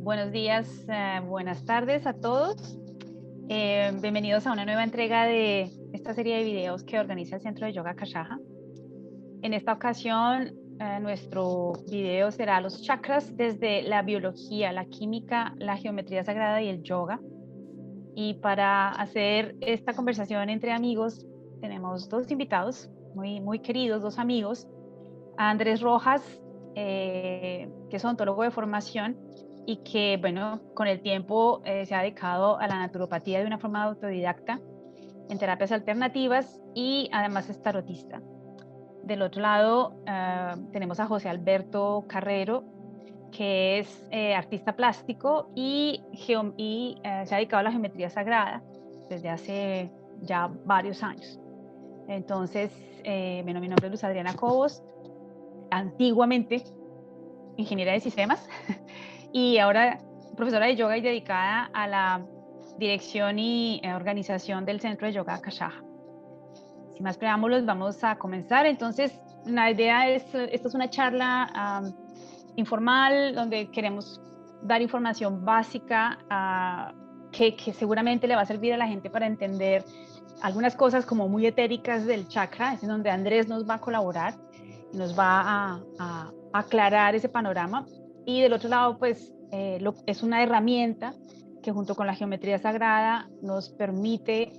Buenos días, buenas tardes a todos. Bienvenidos a una nueva entrega de esta serie de videos que organiza el Centro de Yoga Kashaja. En esta ocasión, nuestro video será los chakras desde la biología, la química, la geometría sagrada y el yoga. Y para hacer esta conversación entre amigos, tenemos dos invitados muy queridos, dos amigos. Andrés Rojas, que es odontólogo de formación y que, bueno, con el tiempo se ha dedicado a la naturopatía de una forma autodidacta en terapias alternativas y además es tarotista. Del otro lado tenemos a José Alberto Carrero, que es artista plástico y se ha dedicado a la geometría sagrada desde hace ya varios años. Entonces, bueno, mi nombre es Luz Adriana Cobos, antiguamente ingeniera de sistemas y ahora profesora de yoga y dedicada a la dirección y organización del Centro de Yoga Kashaja. Sin más preámbulos, vamos a comenzar. Entonces, la idea es, esto es una charla informal donde queremos dar información básica que seguramente le va a servir a la gente para entender algunas cosas como muy etéricas del chakra. Es en donde Andrés nos va a colaborar y nos va a aclarar ese panorama. Y del otro lado, pues, es una herramienta que junto con la geometría sagrada nos permite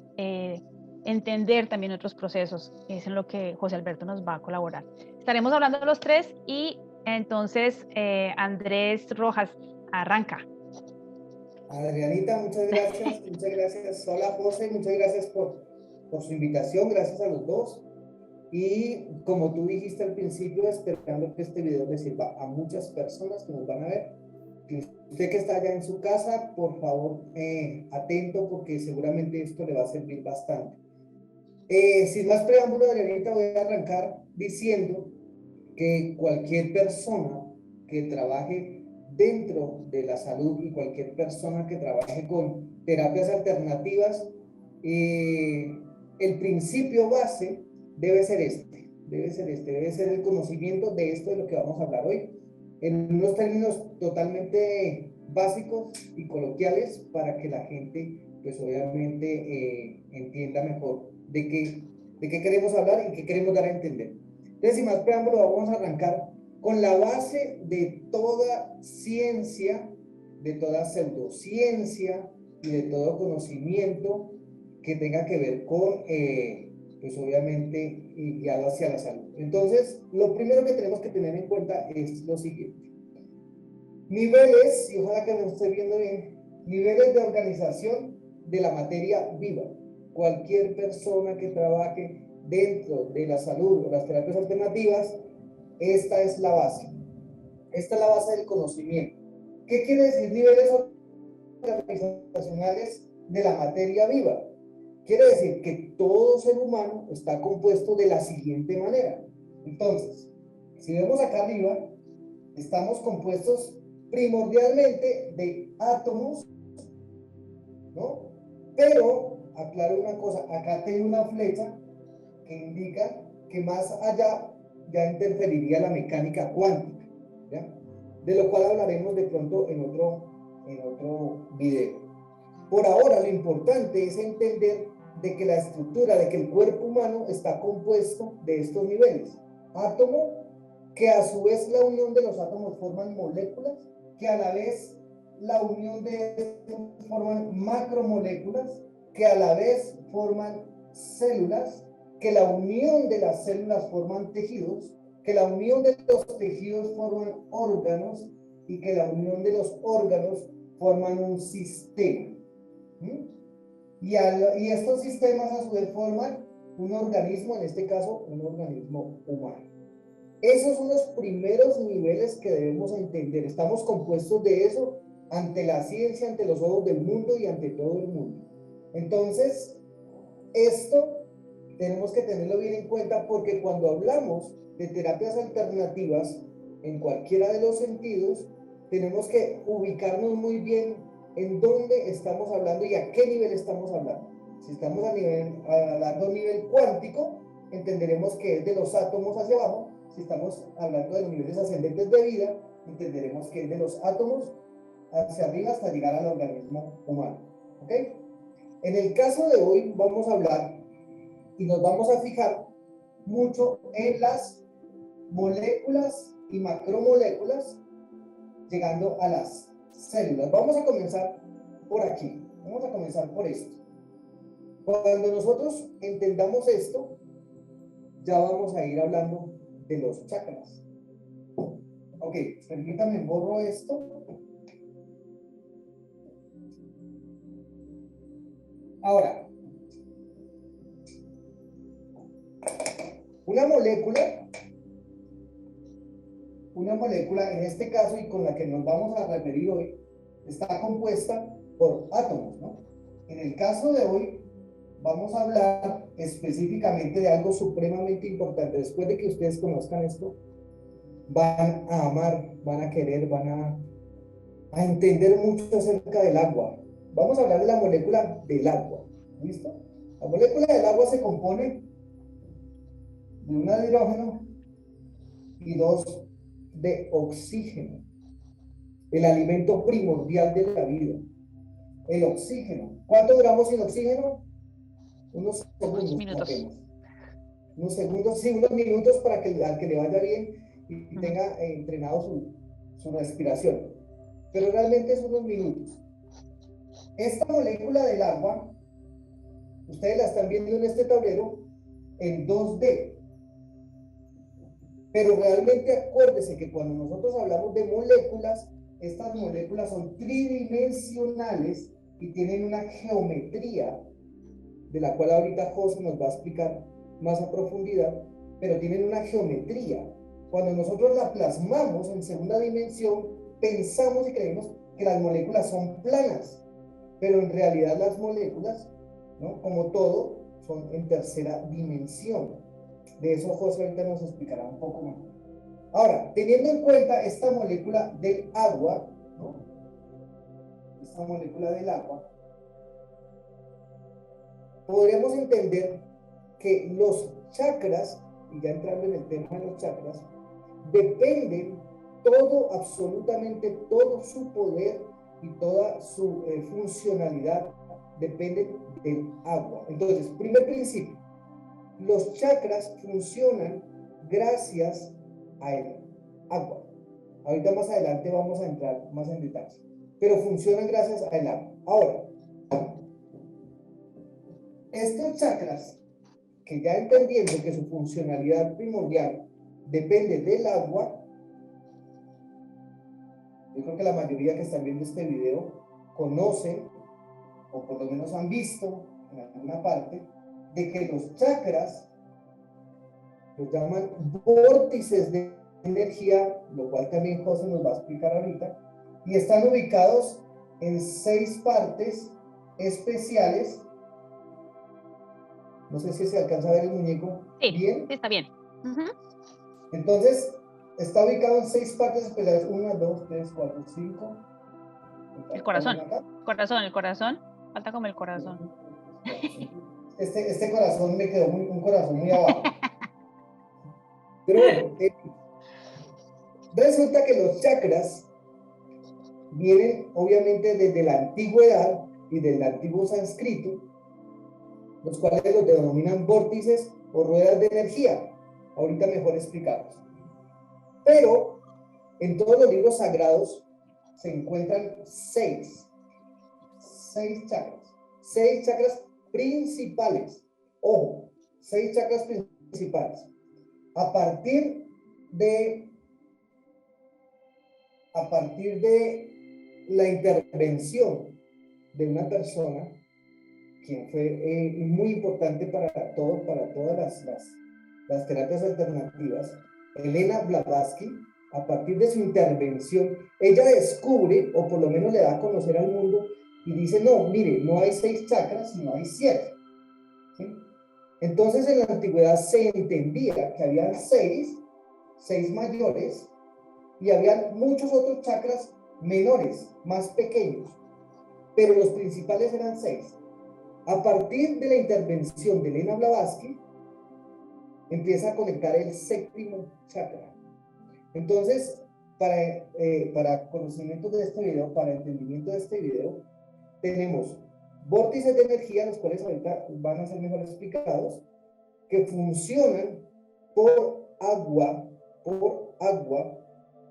entender también otros procesos. Es en lo que José Alberto nos va a colaborar. Estaremos hablando de los tres y entonces Andrés Rojas, arranca. Adrianita, muchas gracias. Muchas gracias. Hola, José, muchas gracias por su invitación. Gracias a los dos. Y como tú dijiste al principio, esperando que este video le sirva a muchas personas que nos van a ver. Que usted que está allá en su casa, por favor, atento porque seguramente esto le va a servir bastante. Sin más preámbulo, Adrianita, voy a arrancar diciendo que cualquier persona que trabaje dentro de la salud y cualquier persona que trabaje con terapias alternativas, el principio base debe ser debe ser el conocimiento de esto de lo que vamos a hablar hoy, en unos términos totalmente básicos y coloquiales para que la gente, pues obviamente, entienda mejor de qué queremos hablar y qué queremos dar a entender. Entonces, sin más preámbulo, vamos a arrancar con la base de toda ciencia, de toda pseudociencia y de todo conocimiento que tenga que ver con, pues obviamente, guiado hacia la salud. Entonces, lo primero que tenemos que tener en cuenta es lo siguiente. Niveles, y ojalá que me esté viendo bien, niveles de organización de la materia viva. Cualquier persona que trabaje dentro de la salud o las terapias alternativas, esta es la base. Esta es la base del conocimiento. ¿Qué quiere decir niveles organizacionales de la materia viva? Quiere decir que todo ser humano está compuesto de la siguiente manera. Entonces, si vemos acá arriba, estamos compuestos primordialmente de átomos, ¿no? Pero, aclaro una cosa, acá tengo una flecha que indica que más allá ya interferiría la mecánica cuántica, ¿ya? De lo cual hablaremos de pronto en otro video. Por ahora lo importante es entender de que la estructura, de que el cuerpo humano está compuesto de estos niveles. Átomo, que a su vez la unión de los átomos forman moléculas, que a la vez la unión de estos forman macromoléculas, que a la vez forman células, que la unión de las células forman tejidos, que la unión de los tejidos forman órganos y que la unión de los órganos forman un sistema. Y estos sistemas a su vez forman un organismo, en este caso un organismo humano. Esos son los primeros niveles que debemos entender. Estamos compuestos de eso ante la ciencia, ante los ojos del mundo y ante todo el mundo. Entonces, esto tenemos que tenerlo bien en cuenta porque cuando hablamos de terapias alternativas en cualquiera de los sentidos, tenemos que ubicarnos muy bien en dónde estamos hablando y a qué nivel estamos hablando. Si estamos hablando a nivel cuántico, entenderemos que es de los átomos hacia abajo. Si estamos hablando de los niveles ascendentes de vida, entenderemos que es de los átomos hacia arriba hasta llegar al organismo humano. ¿Ok? En el caso de hoy vamos a hablar y nos vamos a fijar mucho en las moléculas y macromoléculas llegando a las células. Vamos a comenzar por aquí. Vamos a comenzar por esto. Cuando nosotros entendamos esto, ya vamos a ir hablando de los chakras. Ok, permítanme, borro esto. Ahora, una molécula en este caso y con la que nos vamos a referir hoy, está compuesta por átomos, ¿no? En el caso de hoy, vamos a hablar específicamente de algo supremamente importante. Después de que ustedes conozcan esto, van a amar, van a querer, van a entender mucho acerca del agua. Vamos a hablar de la molécula del agua. ¿Listo? La molécula del agua se compone de un hidrógeno y dos de oxígeno. El alimento primordial de la vida. El oxígeno. ¿Cuánto duramos sin oxígeno? Unos segundos apenas. Unos segundos, sí, unos minutos para que al que le vaya bien y tenga entrenado su respiración. Pero realmente es unos minutos. Esta molécula del agua, ustedes la están viendo en este tablero en 2D. Pero realmente acuérdense que cuando nosotros hablamos de moléculas, estas moléculas son tridimensionales y tienen una geometría de la cual ahorita José nos va a explicar más a profundidad, pero tienen una geometría. Cuando nosotros la plasmamos en segunda dimensión, pensamos y creemos que las moléculas son planas, pero en realidad las moléculas, ¿no? Como todo, son en tercera dimensión. De eso José ahorita nos explicará un poco más. Ahora, teniendo en cuenta esta molécula del agua, ¿no? Esta molécula del agua, podremos entender que los chakras, y ya entrando en el tema de los chakras, dependen todo, absolutamente todo su poder y toda su funcionalidad dependen del agua. Entonces, primer principio, los chakras funcionan gracias al agua. Ahorita más adelante vamos a entrar más en detalle, pero funcionan gracias al agua. Ahora, estos chakras, que ya entendiendo que su funcionalidad primordial depende del agua, yo creo que la mayoría que están viendo este video conocen, o por lo menos han visto en alguna parte, de que los chakras los llaman vórtices de energía, lo cual también José nos va a explicar ahorita, y están ubicados en 6 partes especiales. No sé si se alcanza a ver el muñeco. Sí, bien. Sí, está bien. Entonces, está ubicado en 6 partes especiales. 1, 2, 3, 4, 5. El corazón. Falta como el corazón. Este corazón me quedó un corazón muy abajo. Pero bueno, resulta que los chakras vienen obviamente desde la antigüedad y del antiguo sánscrito, los cuales los denominan vórtices o ruedas de energía. Ahorita mejor explicados. Pero en todos los libros sagrados se encuentran 6 chakras. 6 chakras principales. Ojo, 6 chakras principales. A partir de la intervención de una persona, quien fue muy importante para todas las terapias alternativas, Elena Blavatsky, a partir de su intervención, ella descubre, o por lo menos le da a conocer al mundo, y dice, no, mire, no hay 6 chakras, sino hay 7. ¿Sí? Entonces, en la antigüedad se entendía que habían 6 mayores, y había muchos otros chakras menores, más pequeños, pero los principales eran 6. A partir de la intervención de Elena Blavatsky, empieza a conectar el 7º chakra. Entonces, para conocimiento de este video, para entendimiento de este video, tenemos vórtices de energía, los cuales ahorita van a ser mejor explicados, que funcionan por agua,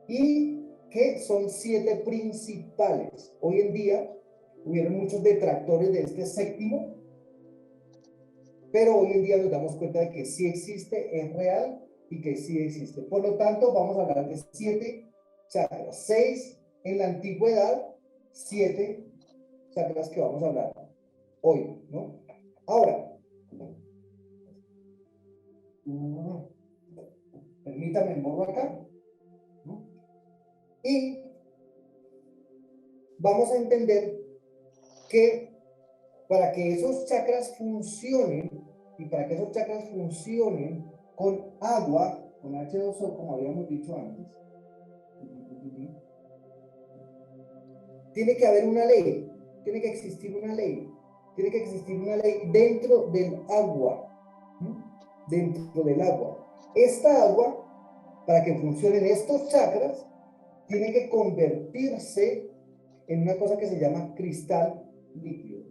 y que son 7 principales. Hoy en día hubieron muchos detractores de este séptimo, pero hoy en día nos damos cuenta de que sí existe, es real y que sí existe. Por lo tanto, vamos a hablar de 7 chakras, 6 en la antigüedad, 7 chakras que vamos a hablar hoy, ¿no? Ahora, permítame moverlo acá, ¿no? Y vamos a entender que para que esos chakras funcionen, y para que esos chakras funcionen con agua, con H2O, como habíamos dicho antes, tiene que haber una ley, tiene que existir una ley, tiene que existir una ley dentro del agua, dentro del agua. Esta agua, para que funcionen estos chakras, tiene que convertirse en una cosa que se llama cristal líquido.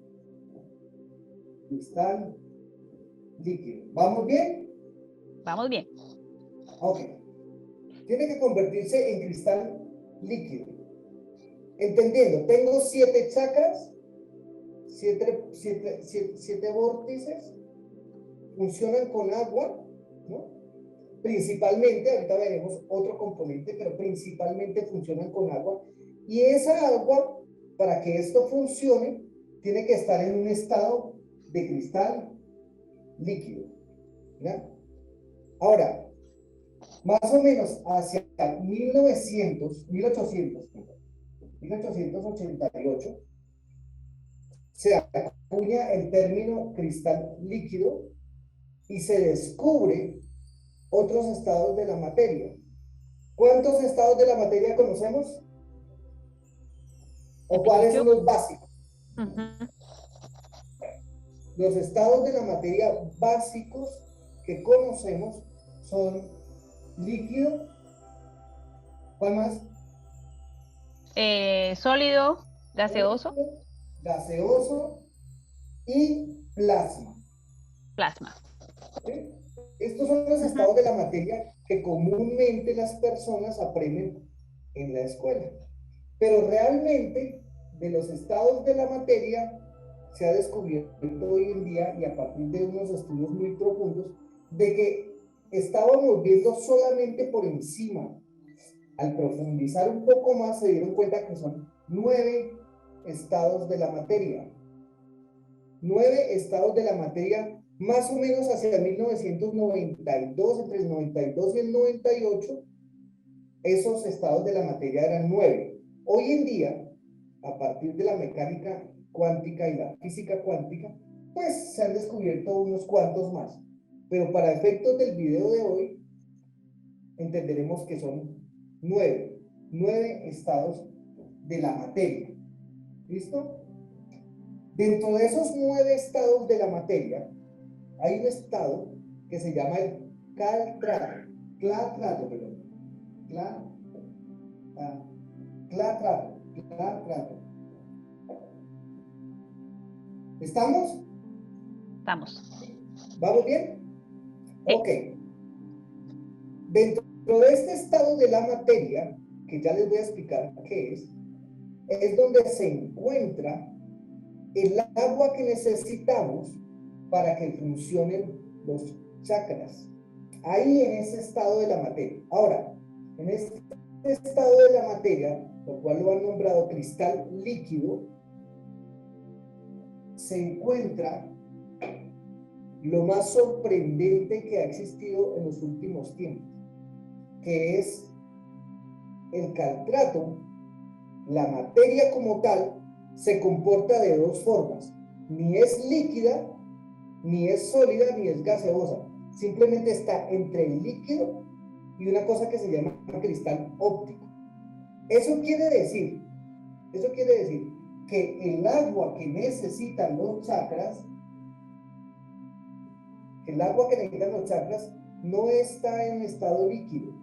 Cristal líquido. ¿Vamos bien? Vamos bien. Ok. Tiene que convertirse en cristal líquido. Entendiendo, tengo 7 chakras, 7 vórtices, funcionan con agua, ¿no? Principalmente, ahorita veremos otro componente, pero principalmente funcionan con agua. Y esa agua, para que esto funcione, tiene que estar en un estado de cristal líquido, ¿ya? Ahora, más o menos hacia 1888, se acuña el término cristal líquido y se descubre otros estados de la materia. ¿Cuántos estados de la materia conocemos? ¿O cuáles son los básicos? Los estados de la materia básicos que conocemos son líquido, ¿cuál más? Sólido, gaseoso. Sólido, gaseoso y plasma. Plasma. ¿Sí? Estos son los estados de la materia que comúnmente las personas aprenden en la escuela. Pero realmente, de los estados de la materia, se ha descubierto hoy en día, y a partir de unos estudios muy profundos, de que estábamos viendo solamente por encima. Al profundizar un poco más, se dieron cuenta que son 9 estados de la materia. 9 estados de la materia, más o menos hacia 1992, entre el 92 y el 98, esos estados de la materia eran 9. Hoy en día, a partir de la mecánica cuántica y la física cuántica, pues se han descubierto unos cuantos más. Pero para efectos del video de hoy, entenderemos que son 9 estados de la materia. ¿Listo? Dentro de esos 9 estados de la materia, hay un estado que se llama el clatrato. ¿Estamos? Estamos. ¿Vamos bien? Ok. Dentro de este estado de la materia, que ya les voy a explicar qué es donde se encuentra el agua que necesitamos para que funcionen los chakras. Ahí en ese estado de la materia. Ahora, en este estado de la materia, lo cual lo han nombrado cristal líquido, se encuentra lo más sorprendente que ha existido en los últimos tiempos, que es el caltrato. La materia como tal se comporta de 2 formas: ni es líquida, ni es sólida, ni es gaseosa. Simplemente está entre el líquido y una cosa que se llama cristal óptico. Eso quiere decir que el agua que necesitan los chakras, no está en estado líquido,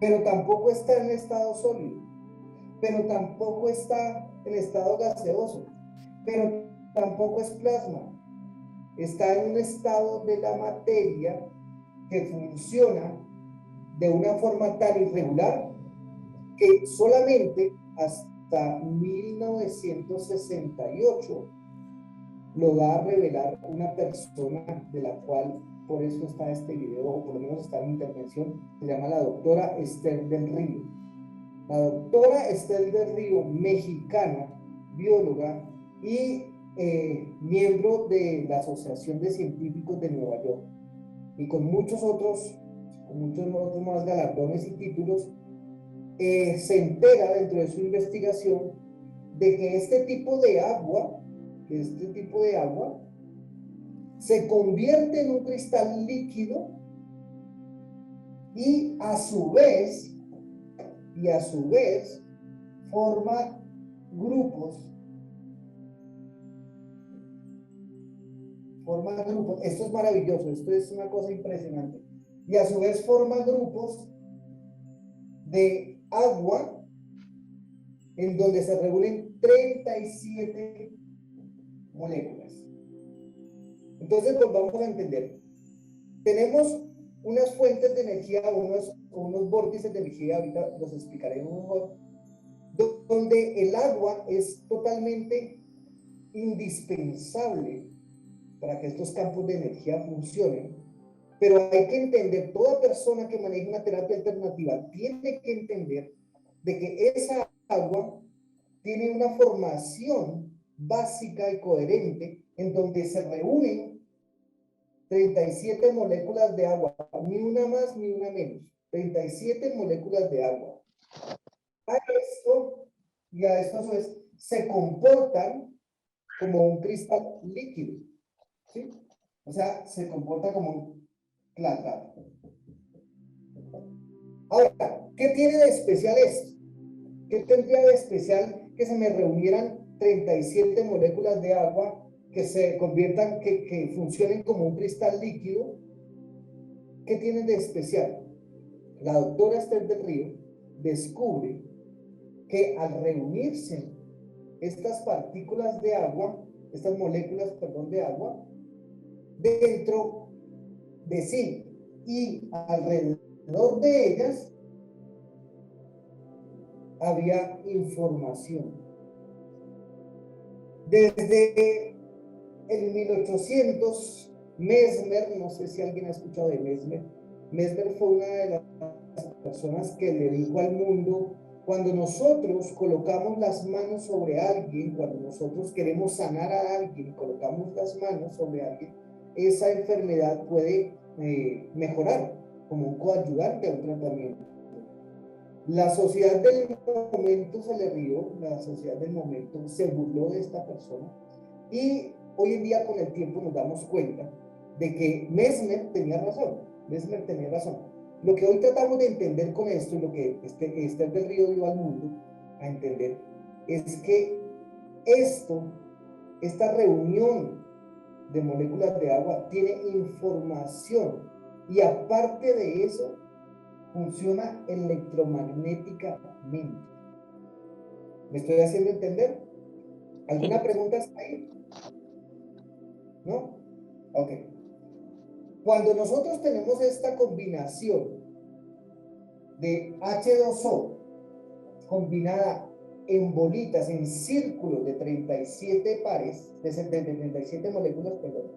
pero tampoco está en estado sólido, pero tampoco está en estado gaseoso, pero tampoco es plasma. Está en un estado de la materia que funciona de una forma tan irregular que solamente hasta 1968 lo va a revelar una persona de la cual por eso está este video, o por lo menos está mi intervención, se llama la doctora Esther del Río. La doctora Esther del Río, mexicana, bióloga y miembro de la Asociación de Científicos de Nueva York, y con muchos otros más galardones y títulos, se entera dentro de su investigación de que este tipo de agua se convierte en un cristal líquido y a su vez forma grupos. Esto es maravilloso, esto es una cosa impresionante. Y a su vez forma grupos de agua en donde se reúnen 37 moléculas. Entonces, pues vamos a entender. Tenemos unas fuentes de energía, unos vórtices de energía, ahorita los explicaré mejor, donde el agua es totalmente indispensable para que estos campos de energía funcionen. Pero hay que entender, toda persona que maneja una terapia alternativa tiene que entender de que esa agua tiene una formación básica y coherente en donde se reúnen 37 moléculas de agua, ni una más ni una menos, 37 moléculas de agua. A esto a su vez se comportan como un cristal líquido, ¿sí? O sea, se comporta como un plata. Ahora, ¿qué tiene de especial esto? ¿Qué tendría de especial que se me reunieran 37 moléculas de agua que se conviertan, que funcionen como un cristal líquido? ¿Qué tienen de especial? La doctora Esther del Río descubre que al reunirse estas partículas de agua, estas moléculas, perdón, de agua, dentro de sí y alrededor de ellas había información. Desde el 1800, Mesmer, no sé si alguien ha escuchado de Mesmer. Mesmer fue una de las personas que le dijo al mundo: cuando nosotros colocamos las manos sobre alguien, cuando nosotros queremos sanar a alguien y colocamos las manos sobre alguien, esa enfermedad puede mejorar como un coayudante a un tratamiento. La sociedad del momento se le rió, la sociedad del momento se burló de esta persona, y hoy en día con el tiempo nos damos cuenta de que Mesmer tenía razón. Lo que hoy tratamos de entender con esto, y lo que Esther del Río dio al mundo a entender, es que esta reunión de moléculas de agua tiene información, y aparte de eso funciona electromagnéticamente. ¿Me estoy haciendo entender? ¿Alguna pregunta ahí? ¿No? Ok. Cuando nosotros tenemos esta combinación de H2O combinada en bolitas, en círculos de 37 pares, de 37 moléculas, perdón.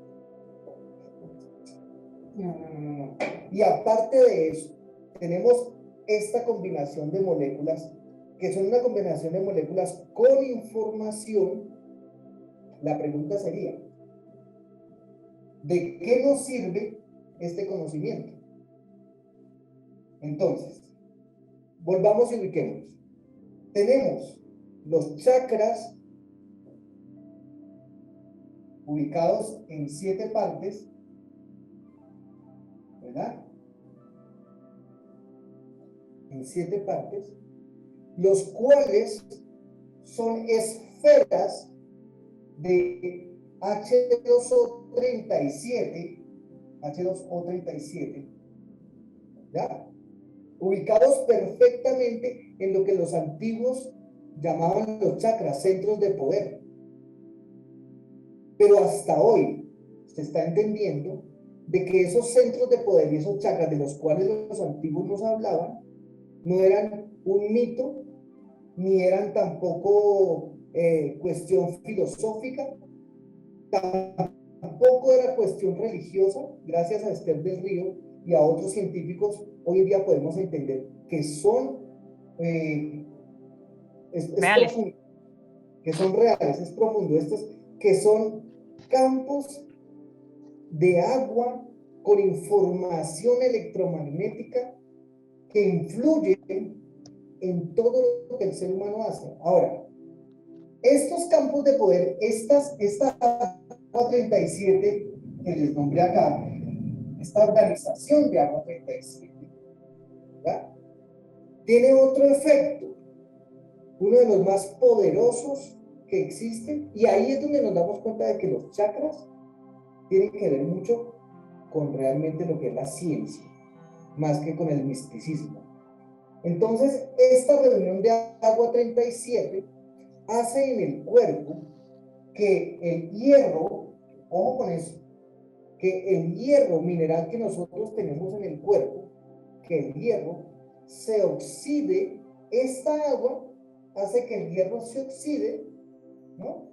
Y aparte de eso, tenemos esta combinación de moléculas, que son una combinación de moléculas con información. La pregunta sería: ¿de qué nos sirve este conocimiento? Entonces, volvamos y ubiquemos. Tenemos los chakras ubicados en 7 partes, ¿verdad? En 7 partes, los cuales son esferas de H2O37, ¿ya? ubicados perfectamente en lo que los antiguos llamaban los chakras, centros de poder. Pero hasta hoy se está entendiendo de que esos centros de poder y esos chakras de los cuales los antiguos nos hablaban no eran un mito, ni eran tampoco cuestión filosófica, tampoco era cuestión religiosa. Gracias a Esther del Río y a otros científicos, hoy en día podemos entender que son reales. profundo, que son reales, es profundo, estos que son campos de agua con información electromagnética que influyen en todo lo que el ser humano hace. Ahora, estos campos de poder, esta 37 que les nombré acá, esta organización de Agua 37, ¿verdad?, tiene otro efecto, uno de los más poderosos que existen, y ahí es donde nos damos cuenta de que los chakras tienen que ver mucho con realmente lo que es la ciencia, más que con el misticismo. Entonces, esta reunión de Agua 37 hace en el cuerpo que el hierro, ojo con eso, que el hierro mineral que nosotros tenemos en el cuerpo, que el hierro se oxide. Esta agua hace que el hierro se oxide, ¿no?,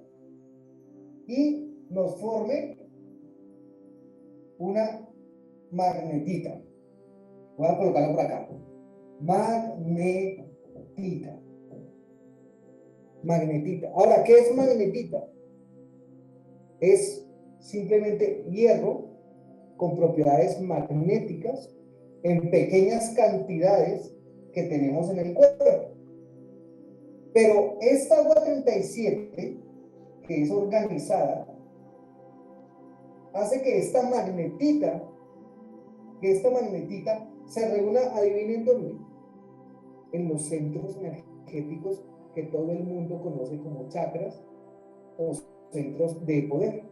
y nos forme una magnetita. Voy a colocarla por acá. Magnetita. Magnetita. Ahora, ¿qué es magnetita? Es simplemente hierro con propiedades magnéticas en pequeñas cantidades que tenemos en el cuerpo. Pero esta agua 37, que es organizada, hace que esta magnetita se reúna, adivinen dónde, en los centros energéticos que todo el mundo conoce como chakras o centros de poder,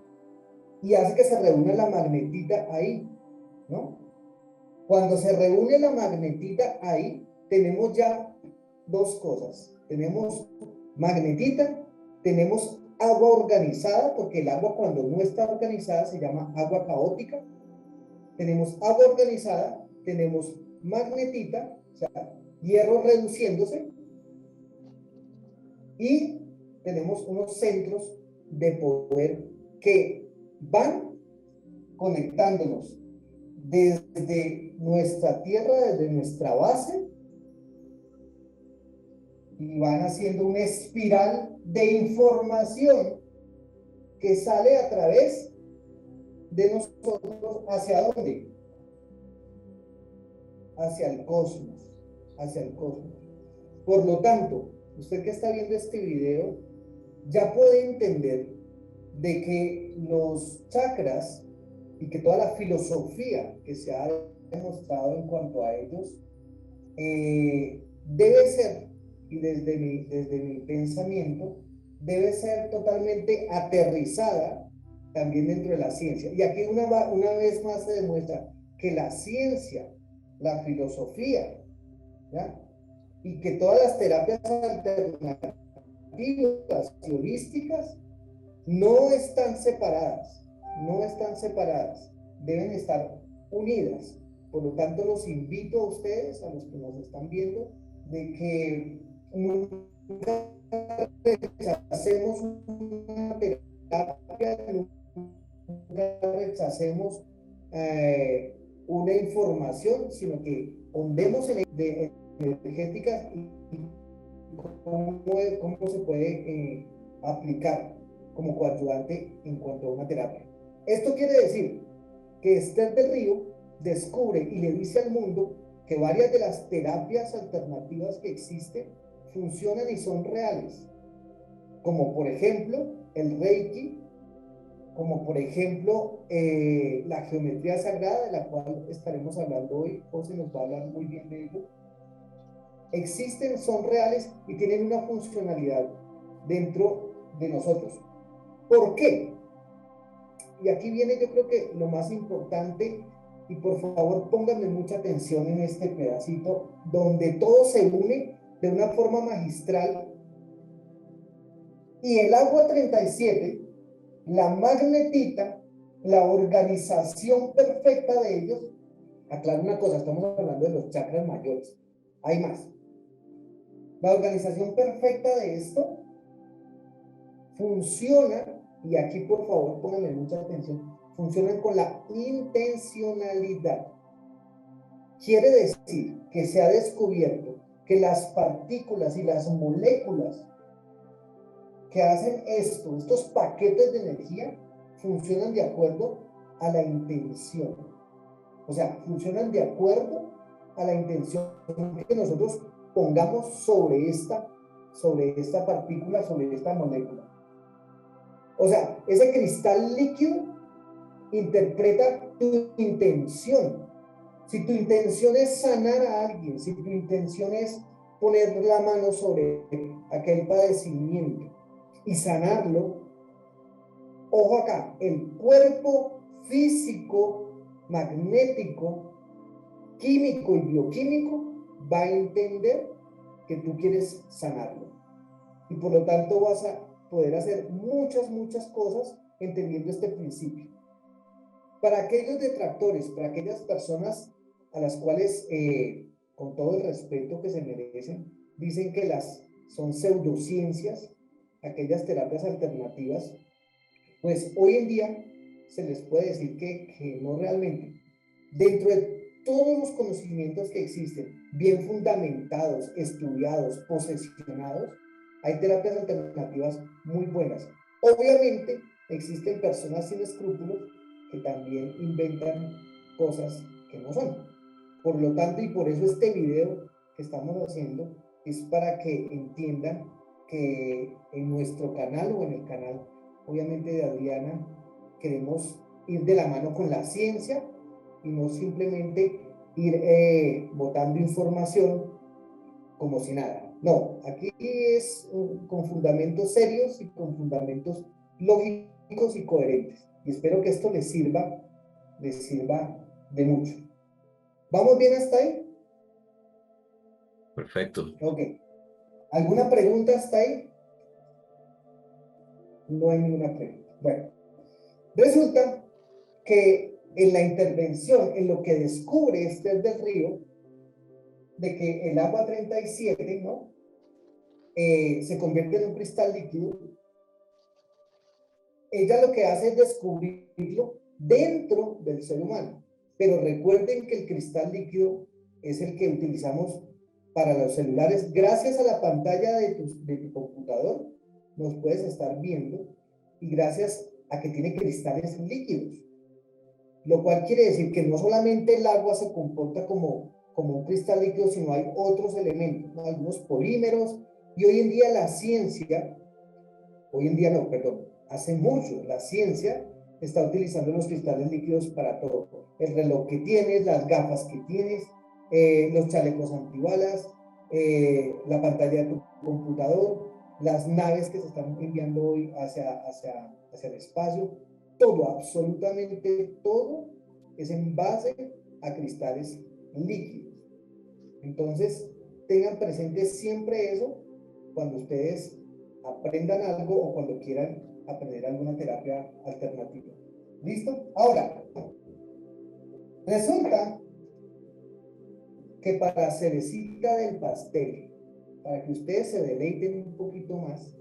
y hace que se reúna la magnetita ahí, ¿no? Cuando se reúne la magnetita ahí, tenemos ya dos cosas. Tenemos magnetita, tenemos agua organizada, porque el agua cuando no está organizada se llama agua caótica. Tenemos agua organizada, tenemos magnetita, o sea, hierro reduciéndose, y tenemos unos centros de poder que van conectándonos desde nuestra tierra, desde nuestra base, y van haciendo una espiral de información que sale a través de nosotros. ¿Hacia dónde? Hacia el cosmos, hacia el cosmos. Por lo tanto, usted que está viendo este video ya puede entender de que los chakras y que toda la filosofía que se ha demostrado en cuanto a ellos debe ser, y desde mi pensamiento, debe ser totalmente aterrizada también dentro de la ciencia. Y aquí una vez más se demuestra que la ciencia, la filosofía, ¿ya?, y que todas las terapias alternativas y holísticas no están separadas, deben estar unidas. Por lo tanto, los invito a ustedes, a los que nos están viendo, de que nunca rechacemos una terapia, nunca rechacemos una información, sino que ondemos en energéticas y cómo se puede aplicar como coadyuvante en cuanto a una terapia. Esto quiere decir que Esther del Río descubre y le dice al mundo que varias de las terapias alternativas que existen funcionan y son reales, como por ejemplo el Reiki, como por ejemplo la geometría sagrada, de la cual estaremos hablando hoy. José nos va a hablar muy bien de ello. Existen, son reales y tienen una funcionalidad dentro de nosotros. ¿Por qué? Y aquí viene, yo creo que lo más importante y por favor pónganme mucha atención en este pedacito donde todo se une de una forma magistral. Y el agua 37, la magnetita, la organización perfecta de ellos, aclaro una cosa, estamos hablando de los chakras mayores, hay más. La organización perfecta de esto funciona, y aquí por favor pónganme mucha atención, funcionan con la intencionalidad. Quiere decir que se ha descubierto que las partículas y las moléculas que hacen estos paquetes de energía, funcionan de acuerdo a la intención. O sea, funcionan de acuerdo a la intención que nosotros pongamos sobre esta partícula, sobre esta molécula. O sea, ese cristal líquido interpreta tu intención. Si tu intención es sanar a alguien, si tu intención es poner la mano sobre aquel padecimiento y sanarlo, ojo acá, el cuerpo físico, magnético, químico y bioquímico va a entender que tú quieres sanarlo. Y por lo tanto vas a poder hacer muchas cosas entendiendo este principio. Para aquellos detractores, para aquellas personas a las cuales, con todo el respeto que se merecen, dicen que son pseudociencias, aquellas terapias alternativas, pues hoy en día se les puede decir que no realmente. Dentro de todos los conocimientos que existen, bien fundamentados, estudiados, posesionados, hay terapias alternativas muy buenas. Obviamente existen personas sin escrúpulos que también inventan cosas que no son. Por lo tanto, y por eso este video que estamos haciendo es para que entiendan que en nuestro canal o en el canal, obviamente de Adriana, queremos ir de la mano con la ciencia y no simplemente ir botando información como si nada. No, aquí es con fundamentos serios y con fundamentos lógicos y coherentes. Y espero que esto les sirva de mucho. ¿Vamos bien hasta ahí? Perfecto. Ok. ¿Alguna pregunta hasta ahí? No hay ninguna pregunta. Bueno, resulta que en la intervención, en lo que descubre Esther del Río, de que el agua 37, ¿no? Se convierte en un cristal líquido, ella lo que hace es descubrirlo dentro del ser humano. Pero recuerden que el cristal líquido es el que utilizamos para los celulares. Gracias a la pantalla de tu computador, nos puedes estar viendo, y gracias a que tiene cristales líquidos. Lo cual quiere decir que no solamente el agua se comporta como un cristal líquido, sino hay otros elementos, ¿no? Algunos polímeros, y hoy en día la ciencia, hace mucho la ciencia está utilizando los cristales líquidos para todo. El reloj que tienes, las gafas que tienes, los chalecos antibalas, la pantalla de tu computador, las naves que se están enviando hoy hacia el espacio, todo, absolutamente todo es en base a cristales líquidos. Entonces, tengan presente siempre eso cuando ustedes aprendan algo o cuando quieran aprender alguna terapia alternativa. ¿Listo? Ahora, resulta que para cerecita del pastel, para que ustedes se deleiten un poquito más,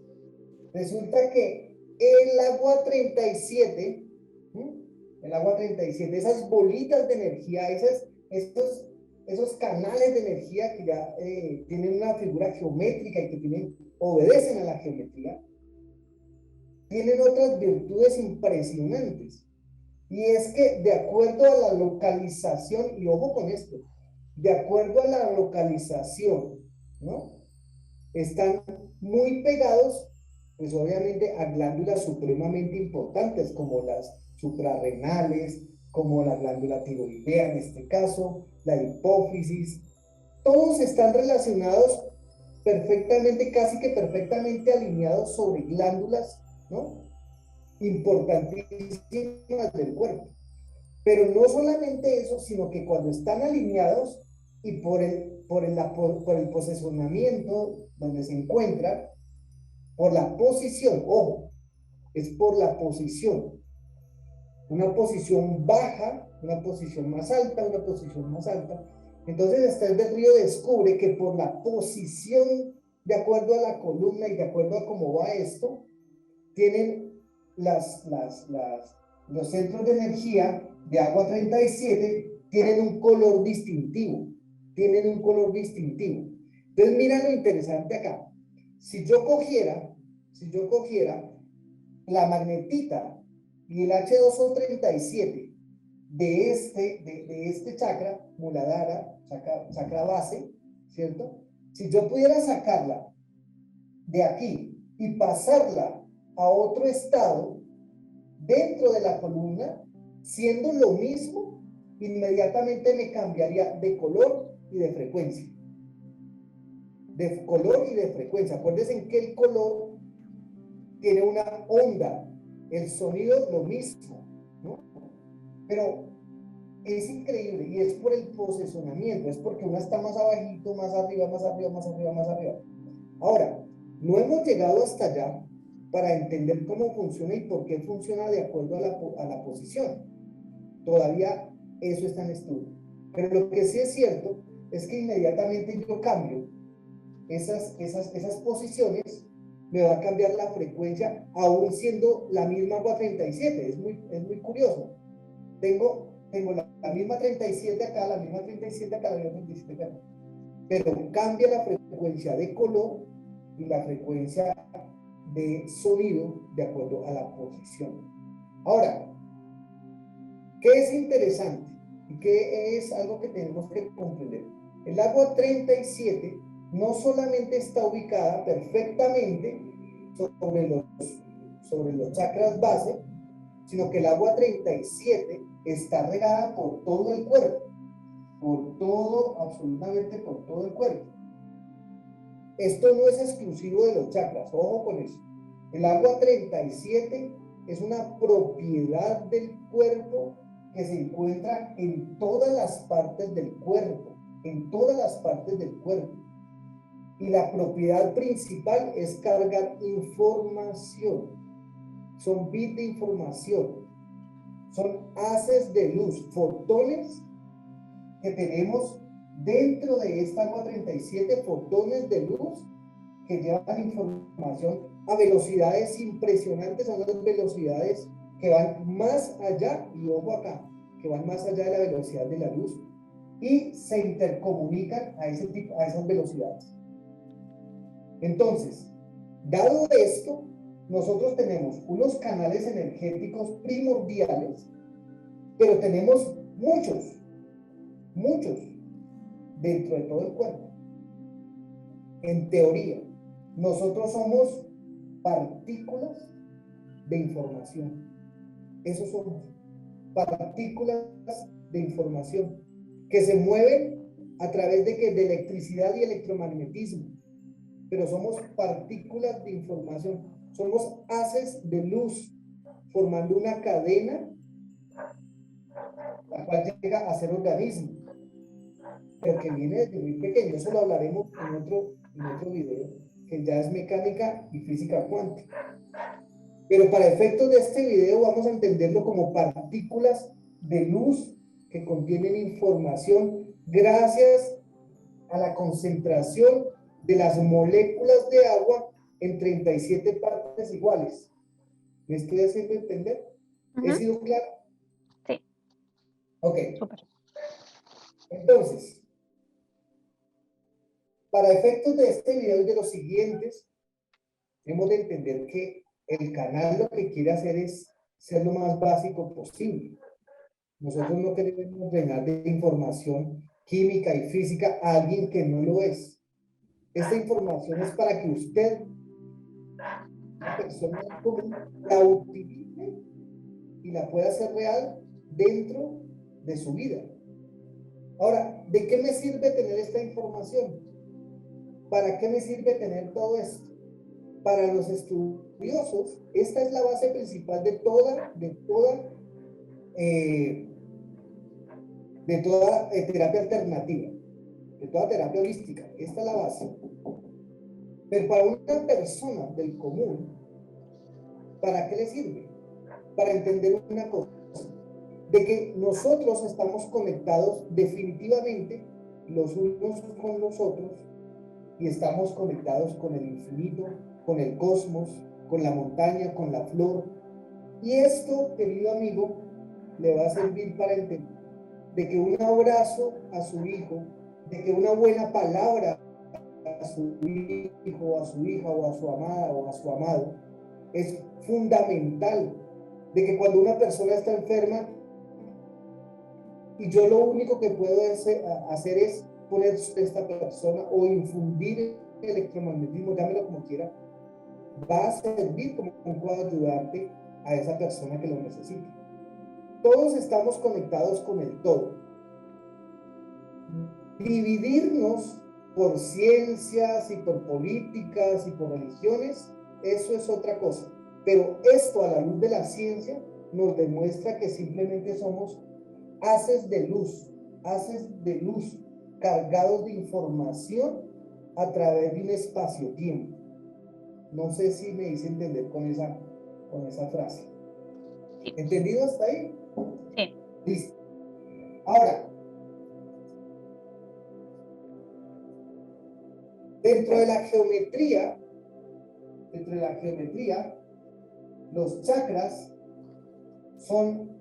resulta que el agua 37, esas bolitas de energía, esos canales de energía que ya tienen una figura geométrica y que obedecen a la geometría, tienen otras virtudes impresionantes. Y es que de acuerdo a la localización, y ojo con esto, de acuerdo a la localización, ¿no? Están muy pegados, pues obviamente, a glándulas supremamente importantes, como las suprarrenales, como la glándula tiroidea en este caso, la hipófisis. Todos están relacionados perfectamente, casi que perfectamente alineados sobre glándulas, ¿no? Importantísimas del cuerpo. Pero no solamente eso, sino que cuando están alineados y por el posicionamiento donde se encuentran, por la posición, ojo, es por la posición. Una posición baja, una posición más alta, una posición más alta. Entonces Esther del Río descubre que por la posición, de acuerdo a la columna y de acuerdo a cómo va esto, tienen los centros de energía de agua 37 tienen un color distintivo. Tienen un color distintivo. Entonces, mira lo interesante acá. Si yo cogiera la magnetita y el H2O37 de este chakra, Muladhara, chakra base, ¿cierto? Si yo pudiera sacarla de aquí y pasarla a otro estado dentro de la columna, siendo lo mismo, inmediatamente me cambiaría de color y de frecuencia. De color y de frecuencia. Acuérdense que el color tiene una onda, el sonido lo mismo, ¿no? Pero es increíble y es por el posicionamiento, es porque una está más abajito, más arriba, más arriba, más arriba, más arriba. Ahora, no hemos llegado hasta allá para entender cómo funciona y por qué funciona de acuerdo a la posición. Todavía eso está en estudio. Pero lo que sí es cierto es que inmediatamente yo cambio esas posiciones, me va a cambiar la frecuencia, aún siendo la misma agua 37. Es muy curioso. Tengo la misma 37 acá, la misma 37 acá, la misma 37 acá. Pero cambia la frecuencia de color y la frecuencia de sonido de acuerdo a la posición. Ahora, ¿qué es interesante? ¿Y qué es algo que tenemos que comprender? El agua 37 no solamente está ubicada perfectamente sobre los chakras base, sino que el agua 37 está regada por todo el cuerpo, absolutamente por todo el cuerpo. Esto no es exclusivo de los chakras, ojo con eso. El agua 37 es una propiedad del cuerpo que se encuentra en todas las partes del cuerpo, en todas las partes del cuerpo. Y la propiedad principal es cargar información. Son bits de información. Son haces de luz, fotones que tenemos dentro de esta agua 37, fotones de luz que llevan información a velocidades impresionantes, son las velocidades que van más allá, y ojo acá, que van más allá de la velocidad de la luz y se intercomunican a esas velocidades. Entonces, dado esto, nosotros tenemos unos canales energéticos primordiales, pero tenemos muchos dentro de todo el cuerpo. En teoría, nosotros somos partículas de información. Eso somos, partículas de información que se mueven a través de electricidad y electromagnetismo. Pero somos partículas de información, somos haces de luz, formando una cadena, la cual llega a ser organismo, pero que viene desde muy pequeño. Eso lo hablaremos en otro video, que ya es mecánica y física cuántica. Pero para efectos de este video vamos a entenderlo como partículas de luz que contienen información gracias a la concentración de las moléculas de agua en 37 partes iguales. ¿Me estoy haciendo entender? ¿He sido claro? Sí. Ok. Súper. Entonces, para efectos de este video y de los siguientes, tenemos de entender que el canal lo que quiere hacer es ser lo más básico posible. Nosotros no queremos llenar de información química y física a alguien que no lo es. Esta información es para que usted, una persona común, la utilice y la pueda hacer real dentro de su vida. Ahora, ¿de qué me sirve tener esta información? ¿Para qué me sirve tener todo esto? Para los estudiosos, esta es la base principal de toda de toda terapia alternativa, de toda terapia holística. Esta es la base. Pero para una persona del común, ¿para qué le sirve? Para entender una cosa, de que nosotros estamos conectados definitivamente los unos con los otros y estamos conectados con el infinito, con el cosmos, con la montaña, con la flor. Y esto, querido amigo, le va a servir para entender de que un abrazo a su hijo, de que una buena palabra a su hijo, a su hija, o a su amada, o a su amado, es fundamental. De que cuando una persona está enferma, y yo lo único que puedo hacer es poner a esta persona o infundir electromagnetismo, llámelo como quiera, va a servir como puedo ayudarte a esa persona que lo necesita. Todos estamos conectados con el todo. Dividirnos por ciencias y por políticas y por religiones, eso es otra cosa. Pero esto, a la luz de la ciencia, nos demuestra que simplemente somos haces de luz cargados de información a través de un espacio-tiempo. No sé si me hice entender con esa frase. Sí. ¿Entendido hasta ahí? Sí. Listo. Ahora, dentro de la geometría, los chakras son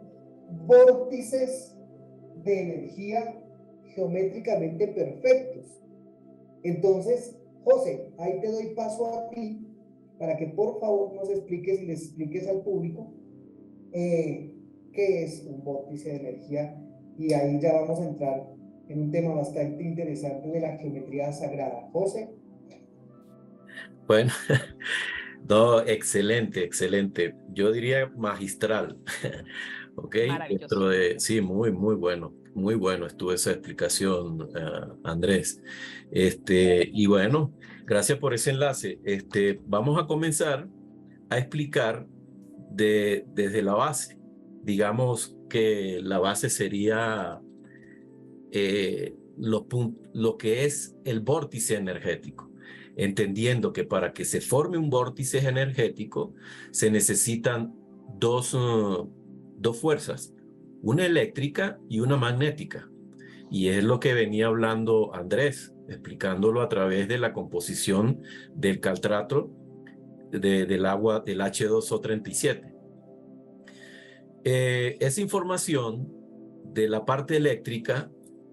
vórtices de energía geométricamente perfectos. Entonces, José, ahí te doy paso a ti para que por favor nos expliques y les expliques al público qué es un vórtice de energía, y ahí ya vamos a entrar en un tema bastante interesante de la geometría sagrada. José. Bueno, no, excelente, excelente. Yo diría magistral. Ok, Maravilloso. sí, muy, muy bueno estuvo esa explicación, Andrés. Y bueno, gracias por ese enlace. Vamos a comenzar a explicar desde la base. Digamos que la base sería lo que es el vórtice energético, entendiendo que para que se forme un vórtice energético se necesitan dos fuerzas, una eléctrica y una magnética. Y es lo que venía hablando Andrés, explicándolo a través de la composición del caltrato del agua del H2O37. Esa información de la parte eléctrica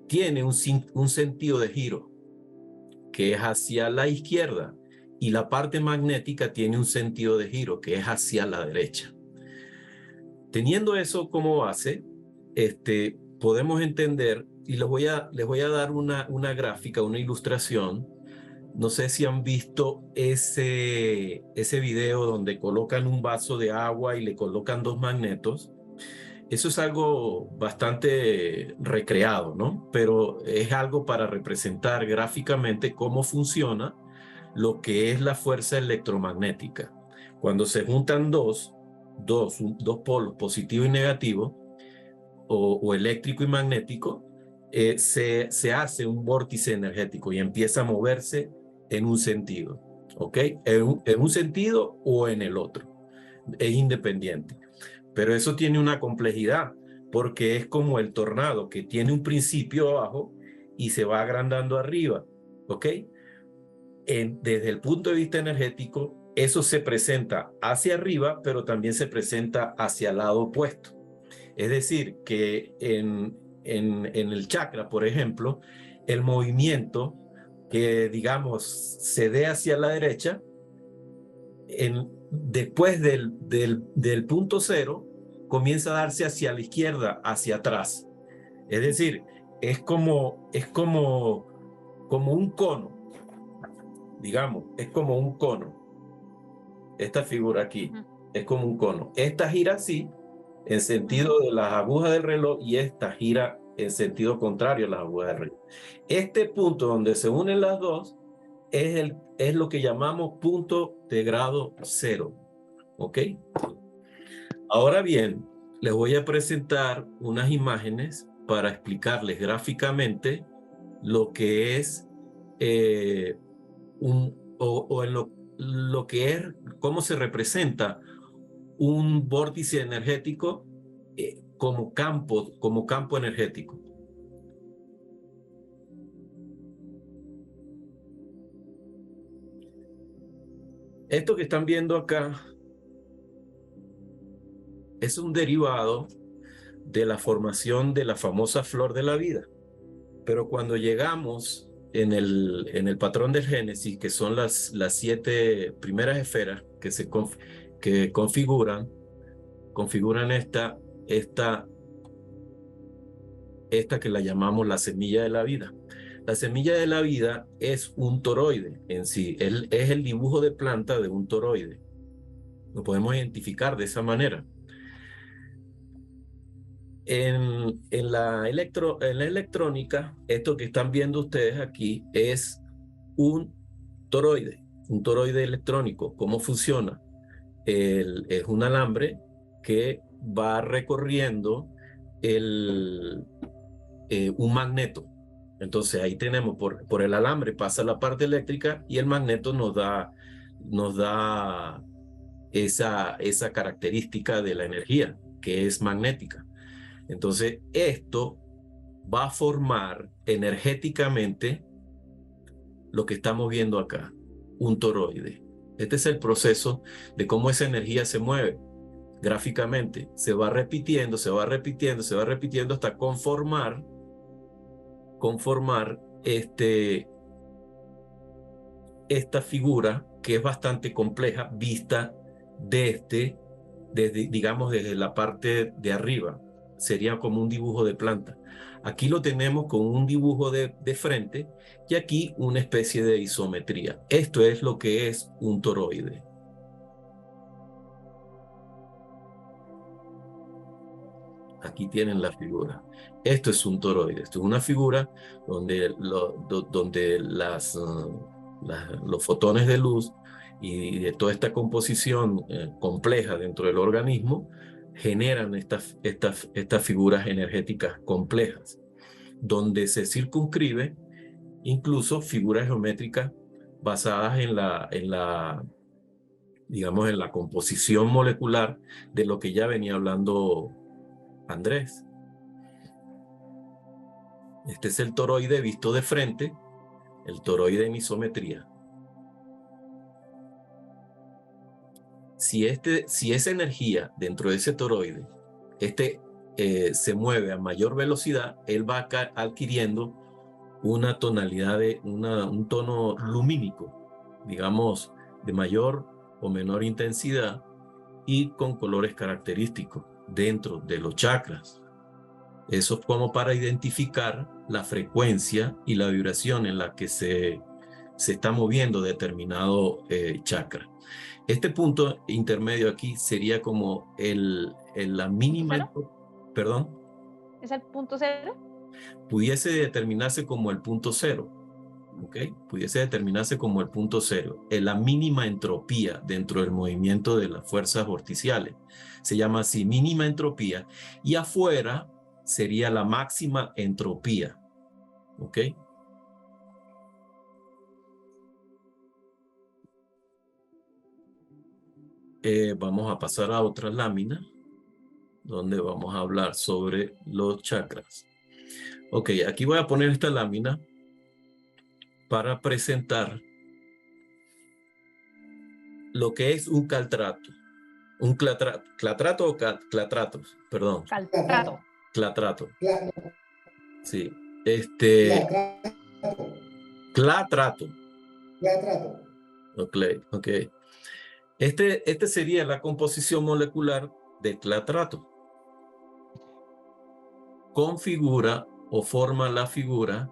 tiene un sentido de giro que es hacia la izquierda, y la parte magnética tiene un sentido de giro que es hacia la derecha. Teniendo eso como base, podemos entender, y les voy a dar una gráfica, una ilustración. No sé si han visto ese video donde colocan un vaso de agua y le colocan dos magnetos. Eso es algo bastante recreado, ¿no? Pero es algo para representar gráficamente cómo funciona lo que es la fuerza electromagnética. Cuando se juntan dos polos, positivo y negativo, o eléctrico y magnético, se hace un vórtice energético y empieza a moverse en un sentido, ¿ok? En un sentido o en el otro. Es independiente. Pero eso tiene una complejidad, porque es como el tornado, que tiene un principio abajo y se va agrandando arriba, ¿ok? Desde el punto de vista energético, eso se presenta hacia arriba, pero también se presenta hacia el lado opuesto. Es decir, que en el chakra, por ejemplo, el movimiento que, digamos, se dé hacia la derecha, después del punto cero, comienza a darse hacia la izquierda, hacia atrás. Es decir, es como un cono, digamos, es como un cono. Esta figura aquí es como un cono. Esta gira así, en sentido de las agujas del reloj, y esta gira en sentido contrario a las agujas del reloj. Este punto donde se unen las dos es lo que llamamos punto de grado cero, ¿ok? Ahora bien, les voy a presentar unas imágenes para explicarles gráficamente lo que es lo que es, cómo se representa un vórtice energético como campo energético. Esto que están viendo acá es un derivado de la formación de la famosa flor de la vida. Pero cuando llegamos en el patrón del Génesis, que son las 7 primeras esferas que configuran esta que la llamamos la semilla de la vida. La semilla de la vida es un toroide en sí, es el dibujo de planta de un toroide. Lo podemos identificar de esa manera. En la electrónica, esto que están viendo ustedes aquí es un toroide electrónico. ¿Cómo funciona? Es un alambre que va recorriendo un magneto. Entonces ahí tenemos, por el alambre pasa la parte eléctrica y el magneto nos da esa característica de la energía, que es magnética. Entonces esto va a formar energéticamente lo que estamos viendo acá, un toroide. Este es el proceso de cómo esa energía se mueve gráficamente. Se va repitiendo, se va repitiendo, se va repitiendo hasta conformar esta figura que es bastante compleja vista digamos, desde la parte de arriba. Sería como un dibujo de planta. Aquí lo tenemos con un dibujo de frente y aquí una especie de isometría. Esto es lo que es un toroide. Aquí tienen la figura. Esto es un toroide. Esto es una figura donde, los fotones de luz y de toda esta composición compleja dentro del organismo generan estas figuras energéticas complejas, donde se circunscribe incluso figuras geométricas basadas digamos, en la composición molecular de lo que ya venía hablando Andrés. Este es el toroide visto de frente, el toroide en isometría. Si esa energía dentro de ese toroide se mueve a mayor velocidad, él va adquiriendo una tonalidad un tono lumínico, digamos, de mayor o menor intensidad y con colores característicos dentro de los chakras. Eso es como para identificar la frecuencia y la vibración en la que se está moviendo determinado chakra. Este punto intermedio aquí sería como la mínima... ¿Perdón? ¿Es el punto cero? Pudiese determinarse como el punto cero. ¿Ok? Pudiese determinarse como el punto cero. La mínima entropía dentro del movimiento de las fuerzas vorticiales. Se llama así, mínima entropía. Y afuera sería la máxima entropía. ¿Ok? Vamos a pasar a otra lámina donde vamos a hablar sobre los chakras. Ok, aquí voy a poner esta lámina para presentar lo que es un caltrato. Un clatrato o clatratos, perdón. Caltrato. Clatrato. Sí. Clatrato. Ok. Este sería la composición molecular del clatrato. Configura o forma la figura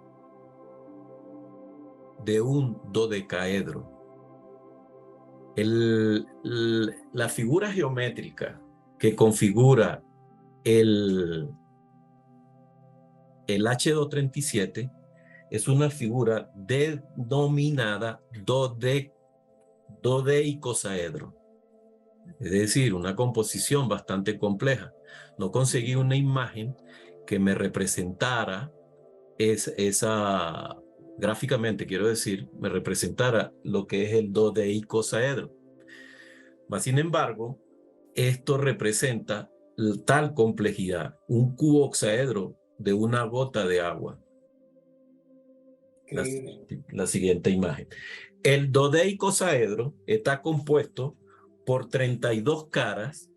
de un dodecaedro. La figura geométrica que configura el H237 es una figura denominada dodeicosaedro. Es decir, una composición bastante compleja. No conseguí una imagen que me representara gráficamente, quiero decir, me representara lo que es el do de icosaedro. Mas, sin embargo, esto representa tal complejidad, un cubo octaedro de una gota de agua. La siguiente imagen. El dodeicosaedro está compuesto por 32 caras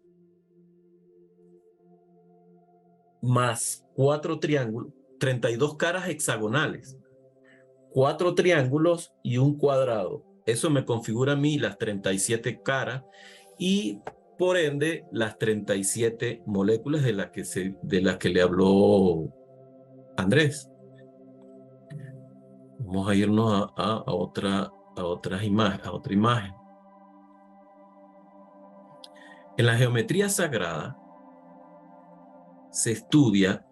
más 4 triángulos, 32 caras hexagonales, 4 triángulos y un cuadrado. Eso me configura a mí las 37 caras y por ende las 37 moléculas de las que le habló Andrés. Vamos a irnos a otra imagen. En la geometría sagrada se estudia,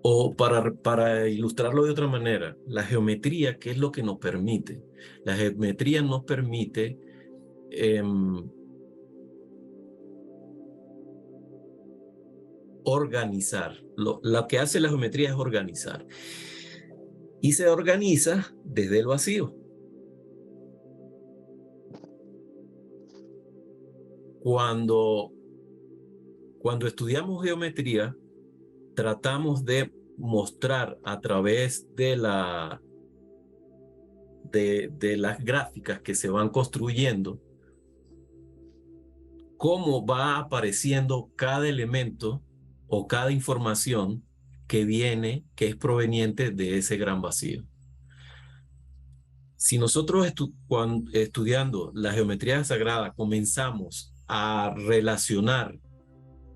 o para ilustrarlo de otra manera, la geometría, ¿qué es lo que nos permite? La geometría nos permite organizar. Lo que hace la geometría es organizar. Y se organiza desde el vacío. Cuando estudiamos geometría, tratamos de mostrar a través de las gráficas que se van construyendo cómo va apareciendo cada elemento o cada información que es proveniente de ese gran vacío. Si nosotros estudiando la geometría sagrada comenzamos a relacionar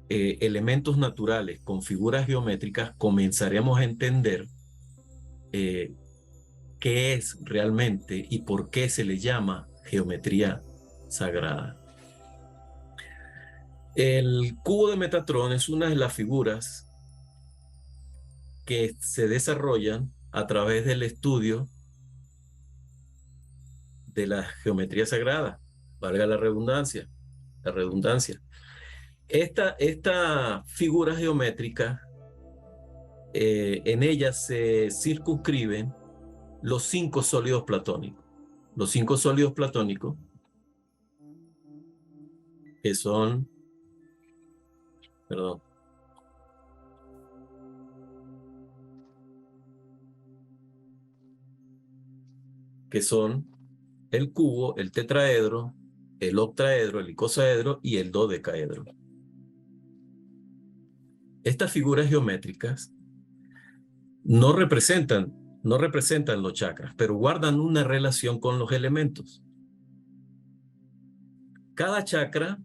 elementos naturales con figuras geométricas, comenzaremos a entender qué es realmente y por qué se le llama geometría sagrada. El cubo de Metatron es una de las figuras que se desarrollan a través del estudio de la geometría sagrada, valga la redundancia. Esta figura geométrica, en ella se circunscriben los 5 sólidos platónicos. Los 5 sólidos platónicos que son, perdón, que son el cubo, el tetraedro, el octaedro, el icosaedro y el dodecaedro. Estas figuras geométricas no representan los chakras, pero guardan una relación con los elementos. Cada chakra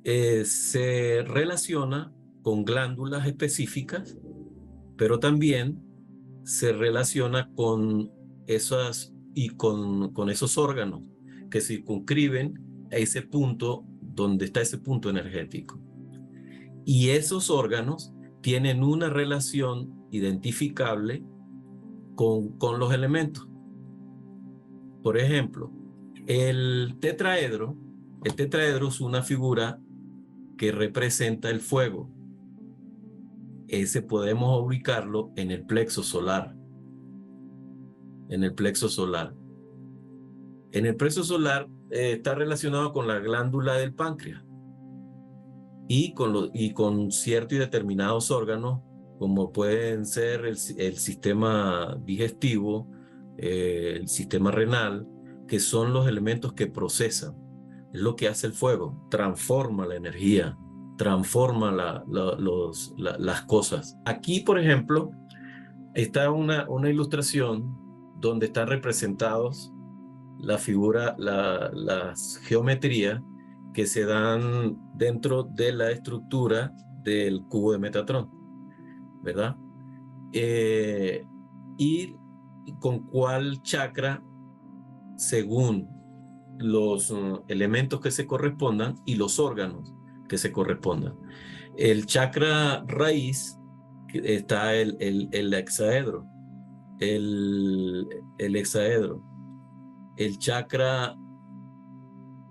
se relaciona con glándulas específicas, pero también se relaciona con esos órganos que circunscriben a ese punto donde está ese punto energético. Y esos órganos tienen una relación identificable con los elementos. Por ejemplo, el tetraedro es una figura que representa el fuego. Ese podemos ubicarlo en el plexo solar. En el plexo solar está relacionado con la glándula del páncreas y con ciertos y determinados órganos, como pueden ser el sistema digestivo, el sistema renal, que son los elementos que procesan. Es lo que hace el fuego, transforma la energía, transforma las cosas. Aquí, por ejemplo, está una ilustración donde están representados las geometrías que se dan dentro de la estructura del cubo de Metatron, ¿verdad? Y con cuál chakra, según los elementos que se correspondan y los órganos que se correspondan. El chakra raíz está el hexaedro, el hexaedro. El chakra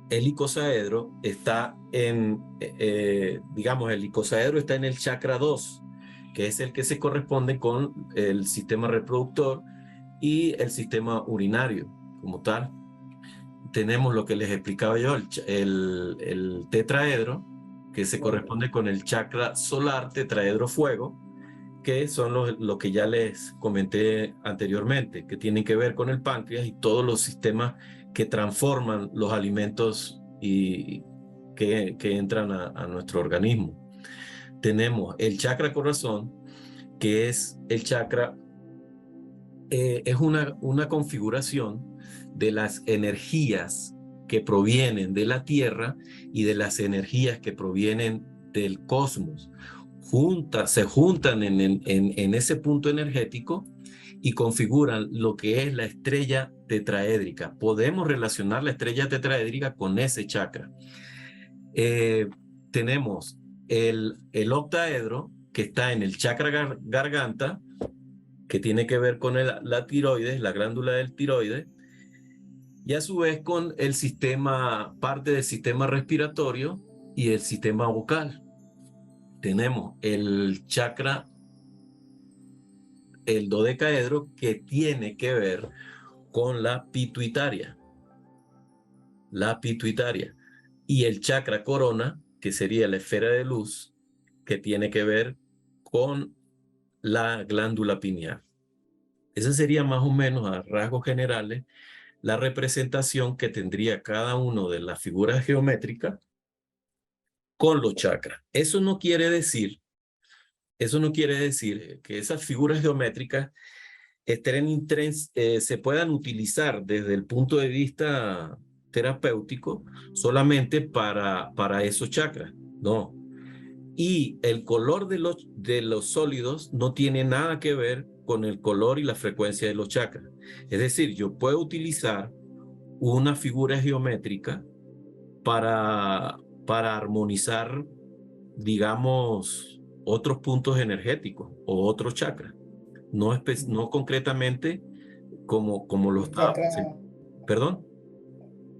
el icosaedro está digamos, el icosaedro está en el chakra 2, que es el que se corresponde con el sistema reproductor y el sistema urinario como tal. Tenemos lo que les explicaba yo, el tetraedro, que se corresponde con el chakra solar, tetraedro fuego, que son lo que ya les comenté anteriormente, que tienen que ver con el páncreas y todos los sistemas que transforman los alimentos y que entran a nuestro organismo. Tenemos el chakra corazón, que es el chakra, es una configuración de las energías que provienen de la Tierra y de las energías que provienen del cosmos. Se juntan en ese punto energético y configuran lo que es la estrella tetraédrica. Podemos relacionar la estrella tetraédrica con ese chakra. Tenemos el octaedro, que está en el chakra garganta, que tiene que ver con la tiroides, la glándula del tiroides, y a su vez con el sistema, parte del sistema respiratorio y el sistema vocal. Tenemos el chakra, el dodecaedro, que tiene que ver con la pituitaria. La pituitaria. Y el chakra corona, que sería la esfera de luz, que tiene que ver con la glándula pineal. Esa sería más o menos a rasgos generales la representación que tendría cada uno de las figuras geométricas con los chakras. Eso no quiere decir que esas figuras geométricas se puedan utilizar desde el punto de vista terapéutico solamente para esos chakras. No. Y el color de los sólidos no tiene nada que ver con el color y la frecuencia de los chakras. Es decir, yo puedo utilizar una figura geométrica para armonizar, digamos, otros puntos energéticos o otros chakras. No concretamente como lo está. ¿Perdón?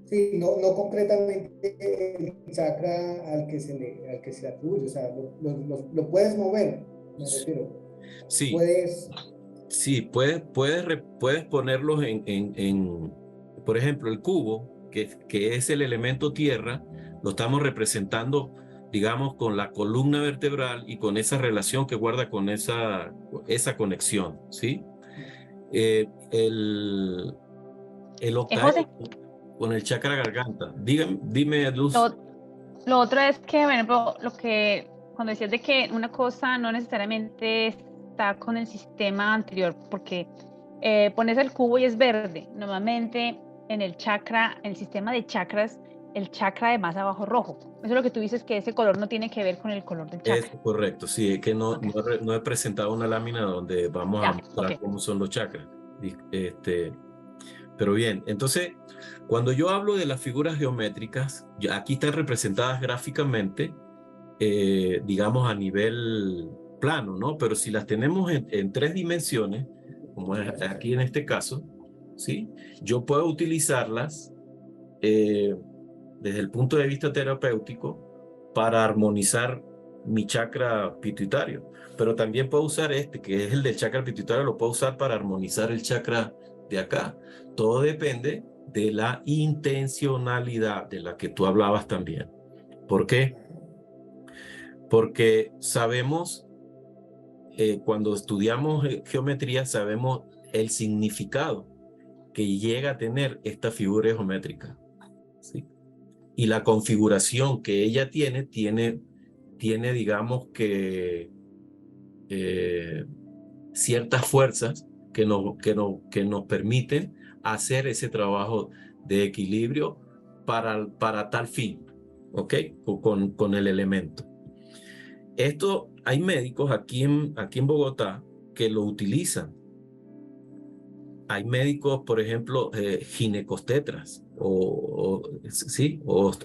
Sí, no concretamente el chakra al que se atribuye, o sea, lo puedes mover, me refiero. Sí. Sí, puedes ponerlos por ejemplo, el cubo, que es el elemento tierra, lo estamos representando, digamos, con la columna vertebral y con esa relación que guarda con esa conexión, ¿sí? El octaedro con el chakra garganta. Dime, Luz. Lo otro es que, bueno, cuando decías de que una cosa no necesariamente está con el sistema anterior, porque pones el cubo y es verde. Normalmente en el sistema de chakras, el chakra de más abajo es rojo. Eso es lo que tú dices, que ese color no tiene que ver con el color del chakra. Es correcto, sí, es que no he presentado una lámina donde vamos a mostrar cómo son los chakras. Pero bien, entonces, cuando yo hablo de las figuras geométricas, aquí están representadas gráficamente, digamos a nivel plano, ¿no? Pero si las tenemos en 3 dimensiones, como es aquí en este caso, ¿sí? Yo puedo utilizarlas desde el punto de vista terapéutico para armonizar mi chakra pituitario. Pero también puedo usar que es el del chakra pituitario, lo puedo usar para armonizar el chakra de acá. Todo depende de la intencionalidad de la que tú hablabas también. ¿Por qué? Porque sabemos, cuando estudiamos geometría, sabemos el significado que llega a tener esta figura geométrica, ¿sí? Y la configuración que ella tiene, digamos que ciertas fuerzas que nos permiten hacer ese trabajo de equilibrio para tal fin, ¿ok? Con el elemento. Esto, hay médicos aquí en Bogotá que lo utilizan. Hay médicos, por ejemplo, ginecostetras o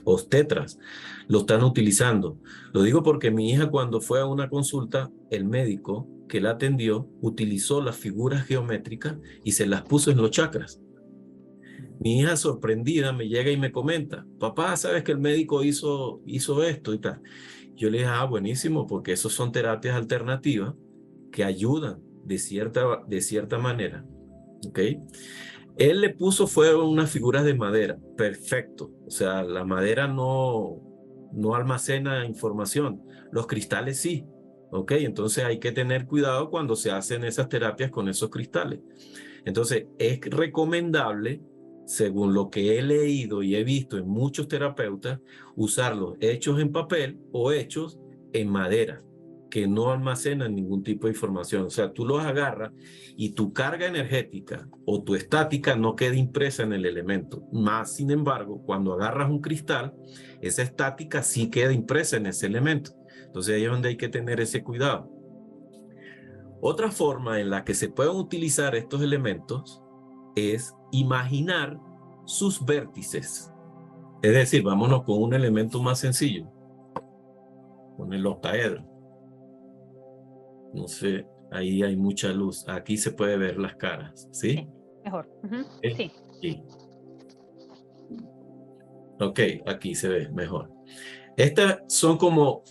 obstetras, lo están utilizando. Lo digo porque mi hija, cuando fue a una consulta, el médico que la atendió utilizó las figuras geométricas y se las puso en los chakras. Mi hija sorprendida me llega y me comenta, papá, ¿sabes que el médico hizo esto y tal? Yo le dije, ah, buenísimo, porque esos son terapias alternativas que ayudan de cierta manera. ¿Ok? Él le puso fueron unas figuras de madera, perfecto. O sea, la madera no almacena información, los cristales sí. ¿Ok? Entonces hay que tener cuidado cuando se hacen esas terapias con esos cristales. Entonces es recomendable, según lo que he leído y he visto en muchos terapeutas, usarlos hechos en papel o hechos en madera, que no almacenan ningún tipo de información. O sea, tú los agarras y tu carga energética o tu estática no queda impresa en el elemento. Más, sin embargo, cuando agarras un cristal, esa estática sí queda impresa en ese elemento. Entonces ahí es donde hay que tener ese cuidado. Otra forma en la que se pueden utilizar estos elementos es imaginar sus vértices. Es decir, vámonos con un elemento más sencillo, con el octaedro. No sé, ahí hay mucha luz. Aquí se puede ver las caras, ¿sí? Sí, mejor. Sí. Sí. Ok, aquí se ve mejor. Estas son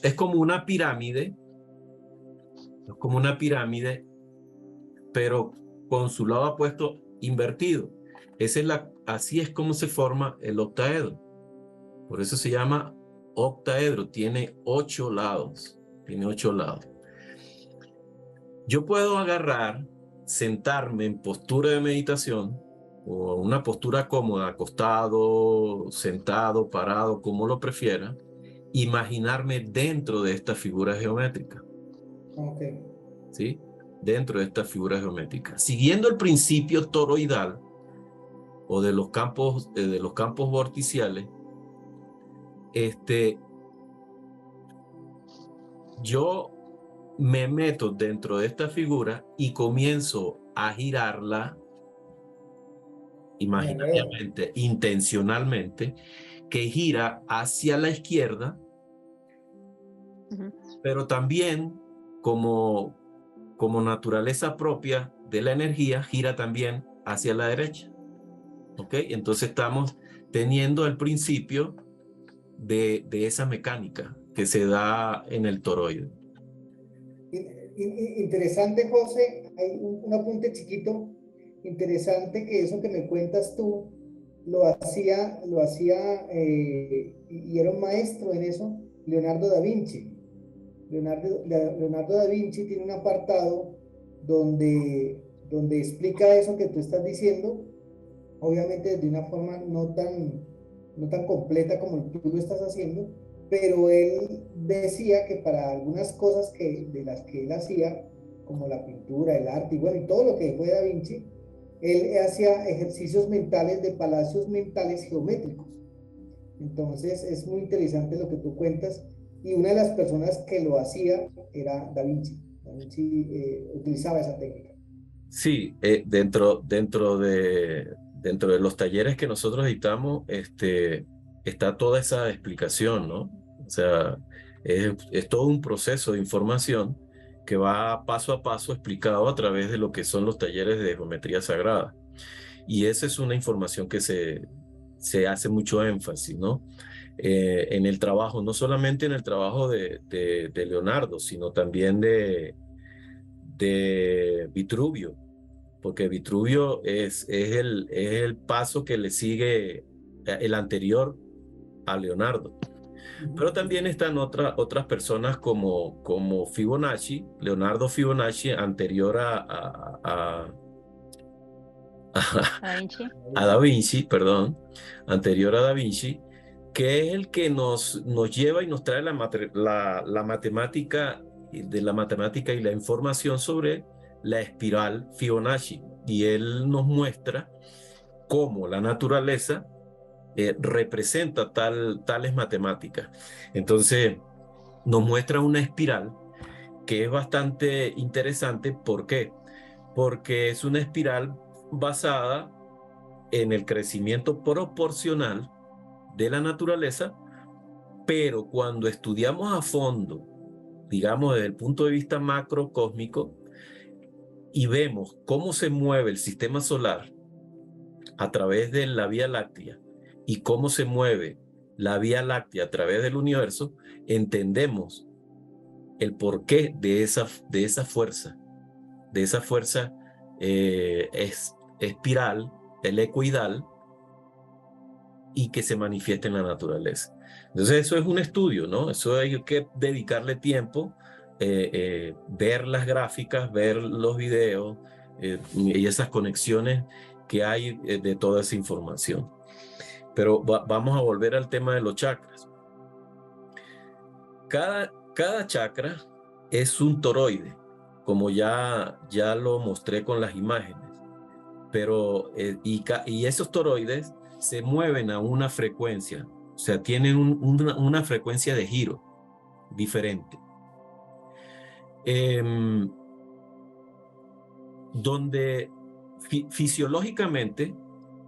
es como una pirámide, pero con su lado opuesto invertido. Así es como se forma el octaedro. Por eso se llama octaedro. Tiene 8 lados. Yo puedo agarrar, sentarme en postura de meditación o una postura cómoda, acostado, sentado, parado, como lo prefiera, imaginarme dentro de esta figura geométrica. Okay. ¿Sí? Dentro de esta figura geométrica. Siguiendo el principio toroidal o de los campos vorticiales, yo me meto dentro de esta figura y comienzo a girarla imaginariamente, intencionalmente, que gira hacia la izquierda, pero también como naturaleza propia de la energía, gira también hacia la derecha. ¿Ok? Entonces estamos teniendo el principio de esa mecánica que se da en el toroide. Interesante, José. Hay un apunte chiquito. Interesante que eso que me cuentas tú lo hacía y era un maestro en eso, Leonardo da Vinci. Leonardo da Vinci tiene un apartado donde explica eso que tú estás diciendo, obviamente de una forma no tan completa como tú lo estás haciendo, pero él decía que para algunas cosas de las que él hacía, como la pintura, el arte y bueno, y todo lo que fue Da Vinci, él hacía ejercicios mentales de palacios mentales geométricos. Entonces es muy interesante lo que tú cuentas y una de las personas que lo hacía era Da Vinci. Da Vinci utilizaba esa técnica. Sí, dentro de los talleres que nosotros editamos, está toda esa explicación, ¿no? O sea, es todo un proceso de información que va paso a paso explicado a través de lo que son los talleres de geometría sagrada. Y esa es una información que se hace mucho énfasis, ¿no? En el trabajo, no solamente en el trabajo de Leonardo, sino también de Vitruvio, porque Vitruvio es el paso que le sigue el anterior a Leonardo. Pero también están otras personas como Fibonacci, Leonardo Fibonacci, anterior a Da Vinci. a Da Vinci, perdón, anterior a Da Vinci, que es el que nos lleva y nos trae la matemática y la información sobre la espiral Fibonacci. Y él nos muestra cómo la naturaleza representa tales matemáticas. Entonces, nos muestra una espiral que es bastante interesante. ¿Por qué? Porque es una espiral basada en el crecimiento proporcional de la naturaleza, pero cuando estudiamos a fondo, digamos desde el punto de vista macrocósmico, y vemos cómo se mueve el sistema solar a través de la Vía Láctea y cómo se mueve la Vía Láctea a través del universo, entendemos el porqué de esa fuerza, espiral, helicoidal, y que se manifiesta en la naturaleza. Entonces eso es un estudio, ¿no? Eso hay que dedicarle tiempo, ver las gráficas, ver los videos y esas conexiones que hay de toda esa información. Pero vamos a volver al tema de los chakras. Cada chakra es un toroide, como ya lo mostré con las imágenes. Pero, y esos toroides se mueven a una frecuencia, o sea, tienen una frecuencia de giro diferente. Donde fisiológicamente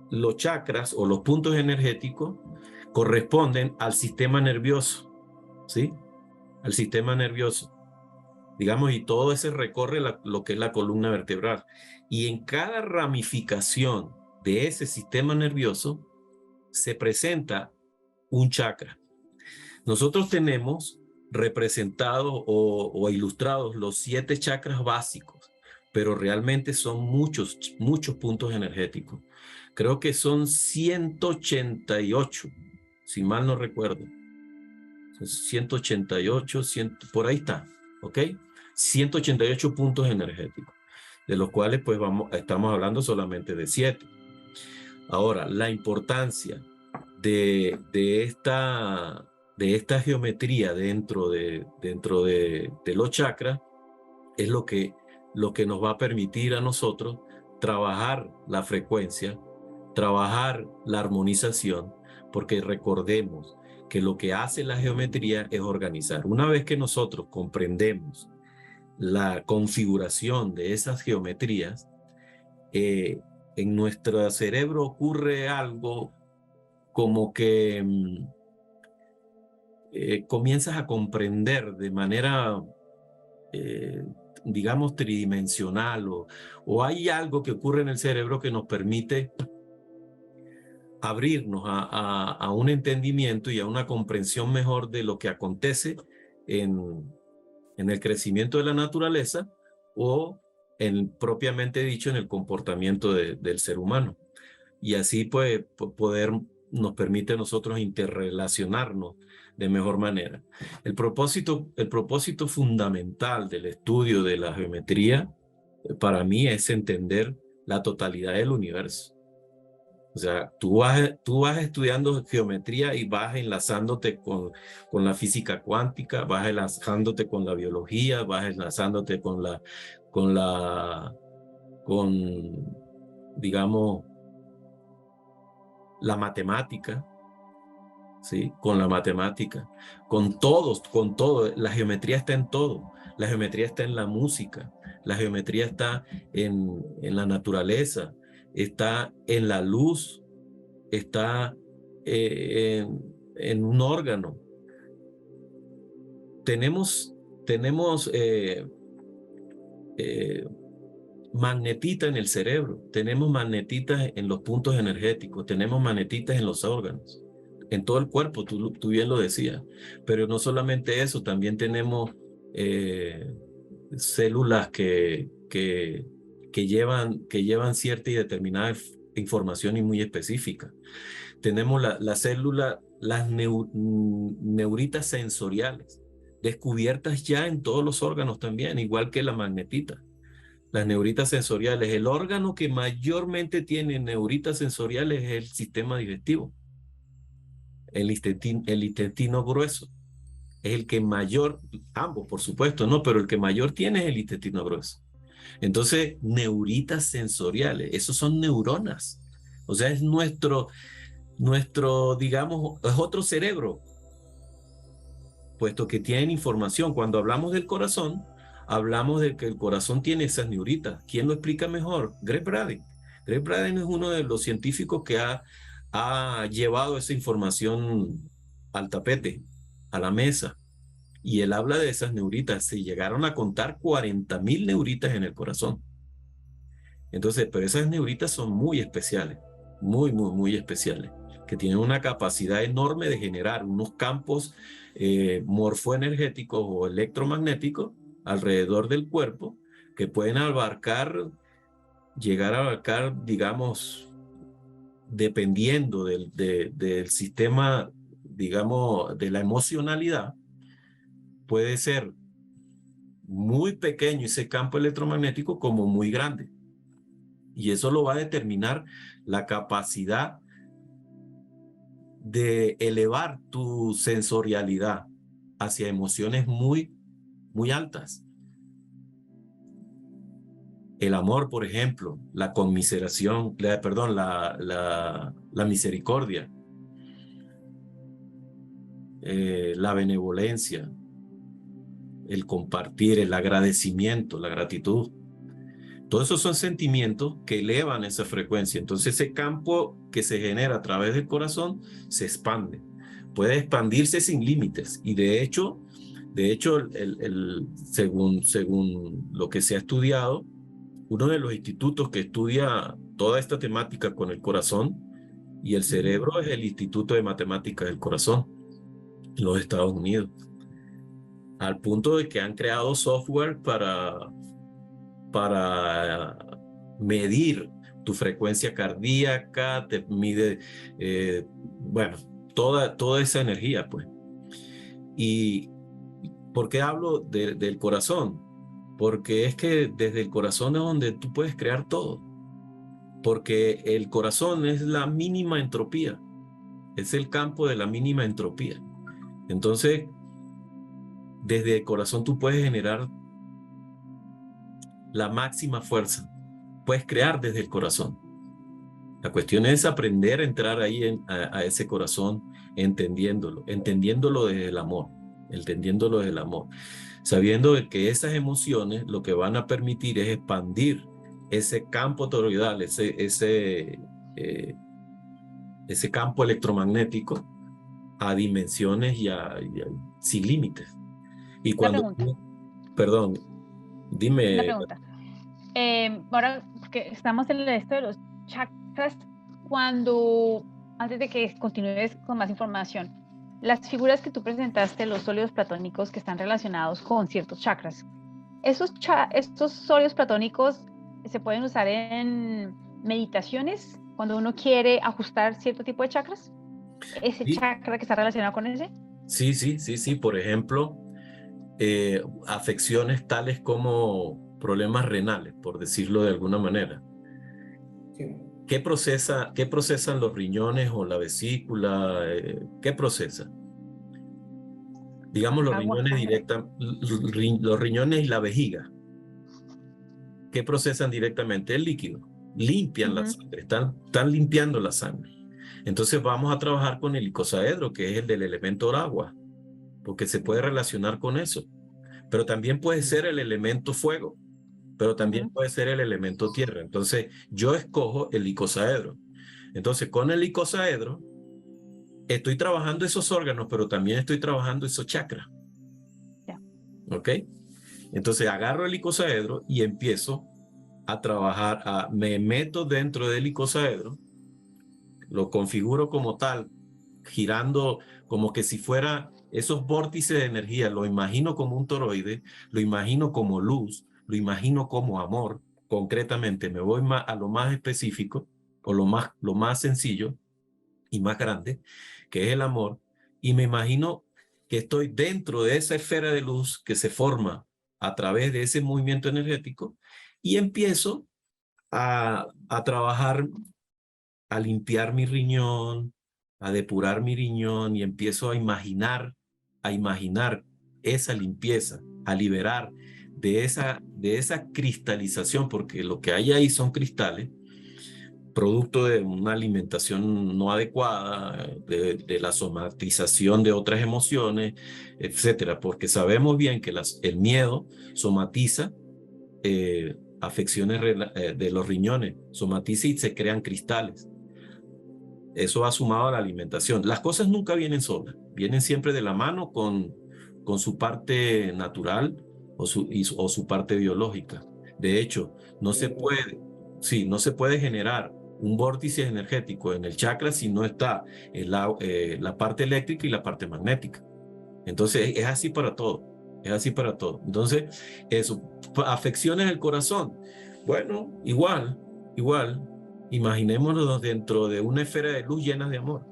los chakras o los puntos energéticos corresponden al sistema nervioso, ¿sí? Al sistema nervioso, digamos, y todo ese recorre lo que es la columna vertebral. Y en cada ramificación de ese sistema nervioso se presenta un chakra. Nosotros tenemos representados o ilustrados los 7 chakras básicos, pero realmente son muchos puntos energéticos. Creo que son 188, si mal no recuerdo. 188, por ahí está, ¿ok? 188 puntos energéticos, de los cuales pues estamos hablando solamente de 7. Ahora, la importancia de esta geometría dentro de los chakras es lo que nos va a permitir a nosotros trabajar la frecuencia, trabajar la armonización, porque recordemos que lo que hace la geometría es organizar. Una vez que nosotros comprendemos la configuración de esas geometrías, en nuestro cerebro ocurre algo como que comienzas a comprender de manera, digamos, tridimensional, o hay algo que ocurre en el cerebro que nos permite abrirnos a un entendimiento y a una comprensión mejor de lo que acontece en el crecimiento de la naturaleza o propiamente dicho en el comportamiento del ser humano. Y así pues nos permite a nosotros interrelacionarnos de mejor manera. El propósito fundamental del estudio de la geometría para mí es entender la totalidad del universo. O sea, tú vas estudiando geometría y vas enlazándote con la física cuántica, vas enlazándote con la biología, vas enlazándote digamos, la matemática, ¿sí? Con la matemática, con todo. La geometría está en todo. La geometría está en la música, la geometría está en la naturaleza, está en la luz, está en un órgano. Tenemos magnetitas en el cerebro, tenemos magnetitas en los puntos energéticos, tenemos magnetitas en los órganos, en todo el cuerpo, tú bien lo decías. Pero no solamente eso, también tenemos células que llevan cierta y determinada información y muy específica. Tenemos las células, las neuritas sensoriales, descubiertas ya en todos los órganos también, igual que la magnetita. Las neuritas sensoriales, el órgano que mayormente tiene neuritas sensoriales es el sistema digestivo. El intestino grueso es el que mayor, ambos por supuesto, ¿no? Pero el que mayor tiene es el intestino grueso. Entonces, neuritas sensoriales, esos son neuronas. O sea, es nuestro, digamos, es otro cerebro, puesto que tienen información. Cuando hablamos del corazón, hablamos de que el corazón tiene esas neuritas. ¿Quién lo explica mejor? Greg Braden. Greg Braden es uno de los científicos que ha llevado esa información al tapete, a la mesa. Y él habla de esas neuritas. Se llegaron a contar 40,000 neuritas en el corazón. Entonces, pero esas neuritas son muy especiales. muy especiales, que tienen una capacidad enorme de generar unos campos morfoenergéticos o electromagnéticos alrededor del cuerpo que pueden llegar a abarcar, digamos, dependiendo del sistema, digamos, de la emocionalidad, puede ser muy pequeño ese campo electromagnético como muy grande. Y eso lo va a determinar la capacidad de elevar tu sensorialidad hacia emociones muy altas. El amor, por ejemplo, la conmiseración, la misericordia, la benevolencia, el compartir, el agradecimiento, la gratitud. Todos esos son sentimientos que elevan esa frecuencia. Entonces ese campo que se genera a través del corazón se expande. Puede expandirse sin límites. Y de hecho según lo que se ha estudiado, uno de los institutos que estudia toda esta temática con el corazón y el cerebro es el Instituto de Matemáticas del Corazón en los Estados Unidos. Al punto de que han creado software para medir tu frecuencia cardíaca, te mide, bueno, toda esa energía, pues. ¿Y por qué hablo del corazón? Porque es que desde el corazón es donde tú puedes crear todo. Porque el corazón es la mínima entropía, es el campo de la mínima entropía. Entonces, desde el corazón tú puedes generar la máxima fuerza. Puedes crear desde el corazón. La cuestión es aprender a entrar ahí a ese corazón, entendiéndolo desde el amor, entendiéndolo desde el amor, sabiendo de que esas emociones lo que van a permitir es expandir ese campo toroidal, ese campo electromagnético a dimensiones sin límites. Y Una cuando, pregunta. perdón, Una dime. pregunta. Ahora, porque estamos en esto de los chakras, antes de que continúes con más información, las figuras que tú presentaste, los sólidos platónicos que están relacionados con ciertos chakras, estos sólidos platónicos se pueden usar en meditaciones cuando uno quiere ajustar cierto tipo de chakras. ¿Ese Sí, chakra que está relacionado con ese? sí. Por ejemplo, afecciones tales como problemas renales, por decirlo de alguna manera. Sí. ¿Qué procesan los riñones o la vesícula? ¿Qué procesa? Digamos los Agua, riñones sangre. los riñones y la vejiga. ¿Qué procesan directamente? El líquido. Limpian la sangre, están limpiando la sangre. Entonces vamos a trabajar con el icosaedro, que es el del elemento agua, porque se puede relacionar con eso. Pero también puede ser el elemento fuego, pero también puede ser el elemento tierra. Entonces yo escojo el icosaedro. Entonces con el icosaedro estoy trabajando esos órganos, pero también estoy trabajando esos chakras. Ya. ¿Ok? Entonces agarro el icosaedro y empiezo a trabajar, me meto dentro del icosaedro, lo configuro como tal, girando como que si fuera esos vórtices de energía, lo imagino como un toroide, lo imagino como luz, lo imagino como amor. Concretamente me voy a lo más específico o lo más sencillo y más grande, que es el amor, y me imagino que estoy dentro de esa esfera de luz que se forma a través de ese movimiento energético y empiezo a trabajar, a limpiar mi riñón, a depurar mi riñón y empiezo a imaginar esa limpieza, a liberar de esa cristalización, porque lo que hay ahí son cristales, producto de una alimentación no adecuada, de la somatización de otras emociones, etcétera, porque sabemos bien que el miedo somatiza afecciones de los riñones, somatiza y se crean cristales. Eso va sumado a la alimentación. Las cosas nunca vienen solas, vienen siempre de la mano con su parte natural o su parte biológica. De hecho, no se puede generar un vórtice energético en el chakra si no está la parte eléctrica y la parte magnética. Entonces es así para todo, es así para todo. Entonces, eso, afecciones del corazón. Bueno, igual, imaginémonos dentro de una esfera de luz llena de amor.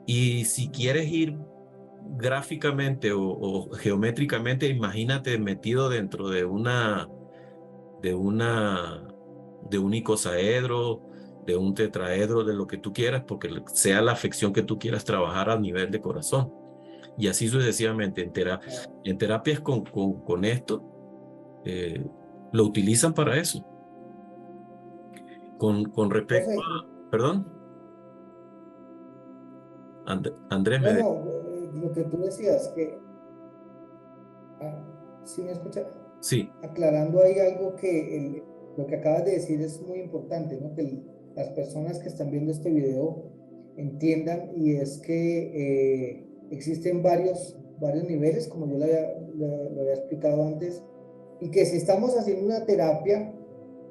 Y si quieres ir gráficamente o geométricamente, imagínate metido dentro de un icosaedro, de un tetraedro, de lo que tú quieras, porque sea la afección que tú quieras trabajar a nivel de corazón. Y así sucesivamente. En terapias con esto, lo utilizan para eso. Con respecto a... ¿Perdón? Andrés, No, no, lo que tú decías, que... ¿sí me escuchas? Sí. Aclarando ahí algo que lo que acabas de decir es muy importante, ¿no? Que las personas que están viendo este video entiendan, y es que existen varios niveles, como yo lo había explicado antes, y que si estamos haciendo una terapia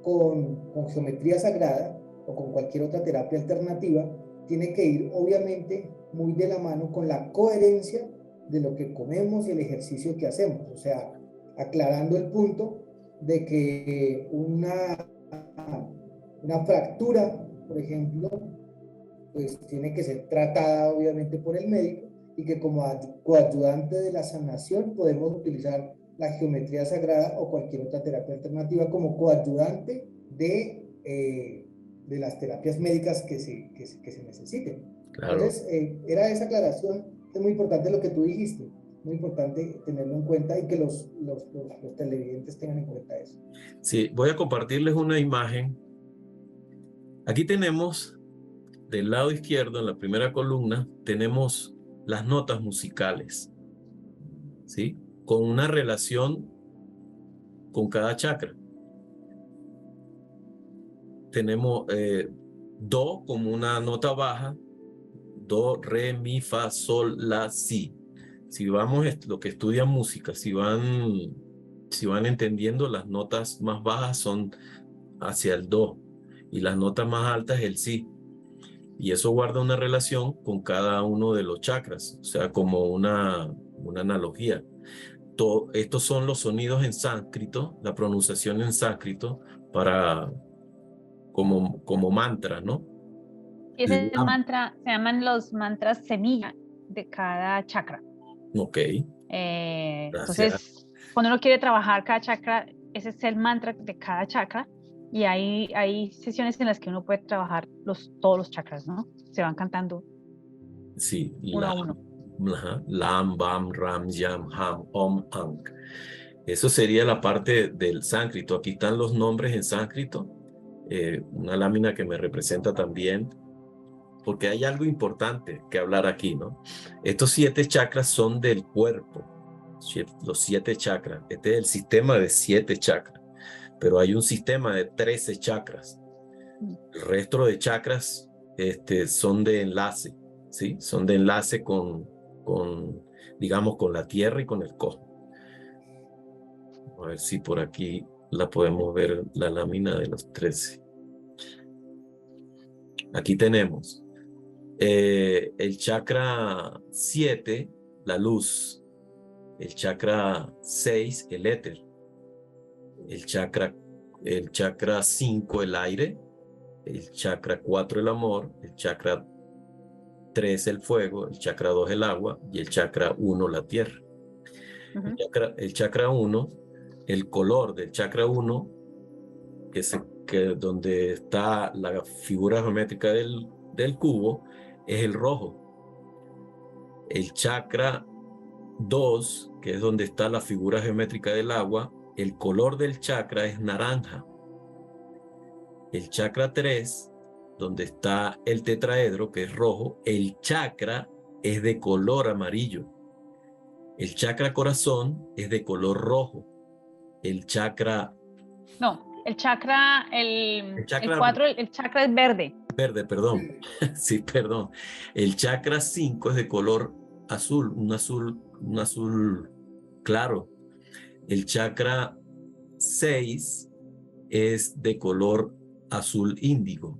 con geometría sagrada o con cualquier otra terapia alternativa, tiene que ir obviamente muy de la mano con la coherencia de lo que comemos y el ejercicio que hacemos. O sea, aclarando el punto de que una fractura, por ejemplo, pues tiene que ser tratada obviamente por el médico, y que como coayudante de la sanación podemos utilizar la geometría sagrada o cualquier otra terapia alternativa como coayudante de las terapias médicas que se necesiten. Claro. Entonces, era esa aclaración. Es muy importante lo que tú dijiste, muy importante tenerlo en cuenta, y que los televidentes tengan en cuenta eso. Sí, voy a compartirles una imagen. Aquí tenemos, del lado izquierdo, en la primera columna, tenemos las notas musicales, ¿sí? Con una relación con cada chakra. Tenemos do como una nota baja, do, re, mi, fa, sol, la, si. Si vamos, lo que estudian música, si van entendiendo, las notas más bajas son hacia el do y las notas más altas el si. Y eso guarda una relación con cada uno de los chakras, o sea, como una analogía. Estos son los sonidos en sánscrito, la pronunciación en sánscrito como mantra, ¿no? Y ese mantra, se llaman los mantras semilla de cada chakra. Ok. Entonces, cuando uno quiere trabajar cada chakra, ese es el mantra de cada chakra, y hay sesiones en las que uno puede trabajar todos los chakras, ¿no? Se van cantando sí, uno a uno. Lam, Bam, Ram, Yam, Ham, Om, Ankh. Eso sería la parte del sánscrito. Aquí están los nombres en sánscrito. Una lámina que me representa también, porque hay algo importante que hablar aquí, ¿no? Estos 7 chakras son del cuerpo, los 7 chakras. Este es el sistema de 7 chakras, pero hay un sistema de 13 chakras. El resto de chakras son de enlace, ¿sí? Son de enlace digamos, con la tierra y con el cosmos. A ver si por aquí la podemos ver, la lámina de los 13. Aquí tenemos el chakra 7, la luz. El chakra 6, el éter. El chakra 5, el aire. El chakra 4, el amor. El chakra 3, el fuego. El chakra 2, el agua. Y el chakra 1, la tierra. El chakra 1, el color del chakra 1, donde está la figura geométrica del cubo, es el rojo. El chakra 2, que es donde está la figura geométrica del agua, el color del chakra es naranja. El chakra 3, donde está el tetraedro, que es rojo, el chakra es de color amarillo. El chakra corazón es de color rojo. El chakra... No, el chakra 4, el chakra es verde. Verde, perdón. Sí, perdón. El chakra 5 es de color azul, un azul claro. El chakra 6 es de color azul índigo.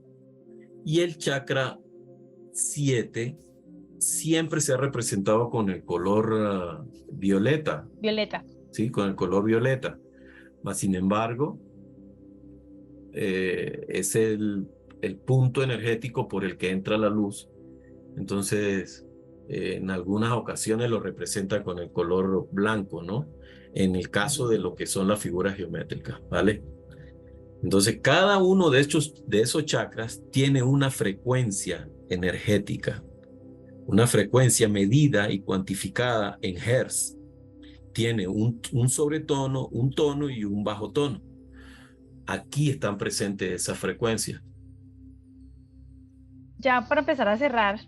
Y el chakra 7 siempre se ha representado con el color violeta. Violeta. Sí, con el color violeta. Mas, sin embargo, es el punto energético por el que entra la luz. Entonces, en algunas ocasiones lo representa con el color blanco, ¿no? En el caso de lo que son las figuras geométricas, ¿vale? Entonces, cada uno de esos chakras tiene una frecuencia energética, una frecuencia medida y cuantificada en hertz. Tiene un sobretono, un tono y un bajo tono. Aquí están presentes esas frecuencias. Ya para empezar a cerrar,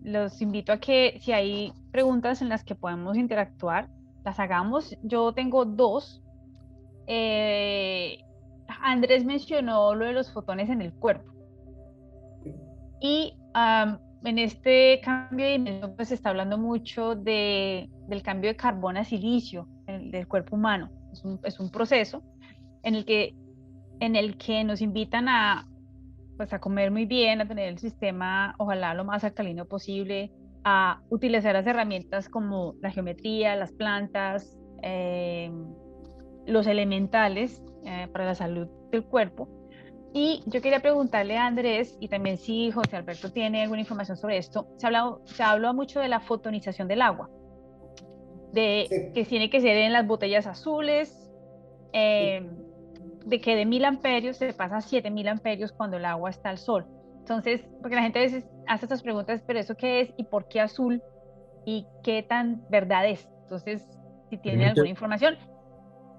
los invito a que si hay preguntas en las que podemos interactuar, las hagamos. Yo tengo dos. Andrés mencionó lo de los fotones en el cuerpo. Y en este cambio de dimensión, pues se está hablando mucho del cambio de carbono a silicio del cuerpo humano. Es un proceso en el que nos invitan pues a comer muy bien, a tener el sistema, ojalá lo más alcalino posible, a utilizar las herramientas como la geometría, las plantas, los elementales para la salud del cuerpo. Y yo quería preguntarle a Andrés, y también si José Alberto tiene alguna información sobre esto, se habla mucho de la fotonización del agua, que tiene que ser en las botellas azules, de que de 1000 amperios se pasa a 7000 amperios cuando el agua está al sol. Entonces, porque la gente a veces hace estas preguntas, pero ¿eso qué es? ¿Y por qué azul? ¿Y qué tan verdad es? Entonces, si tienen alguna información.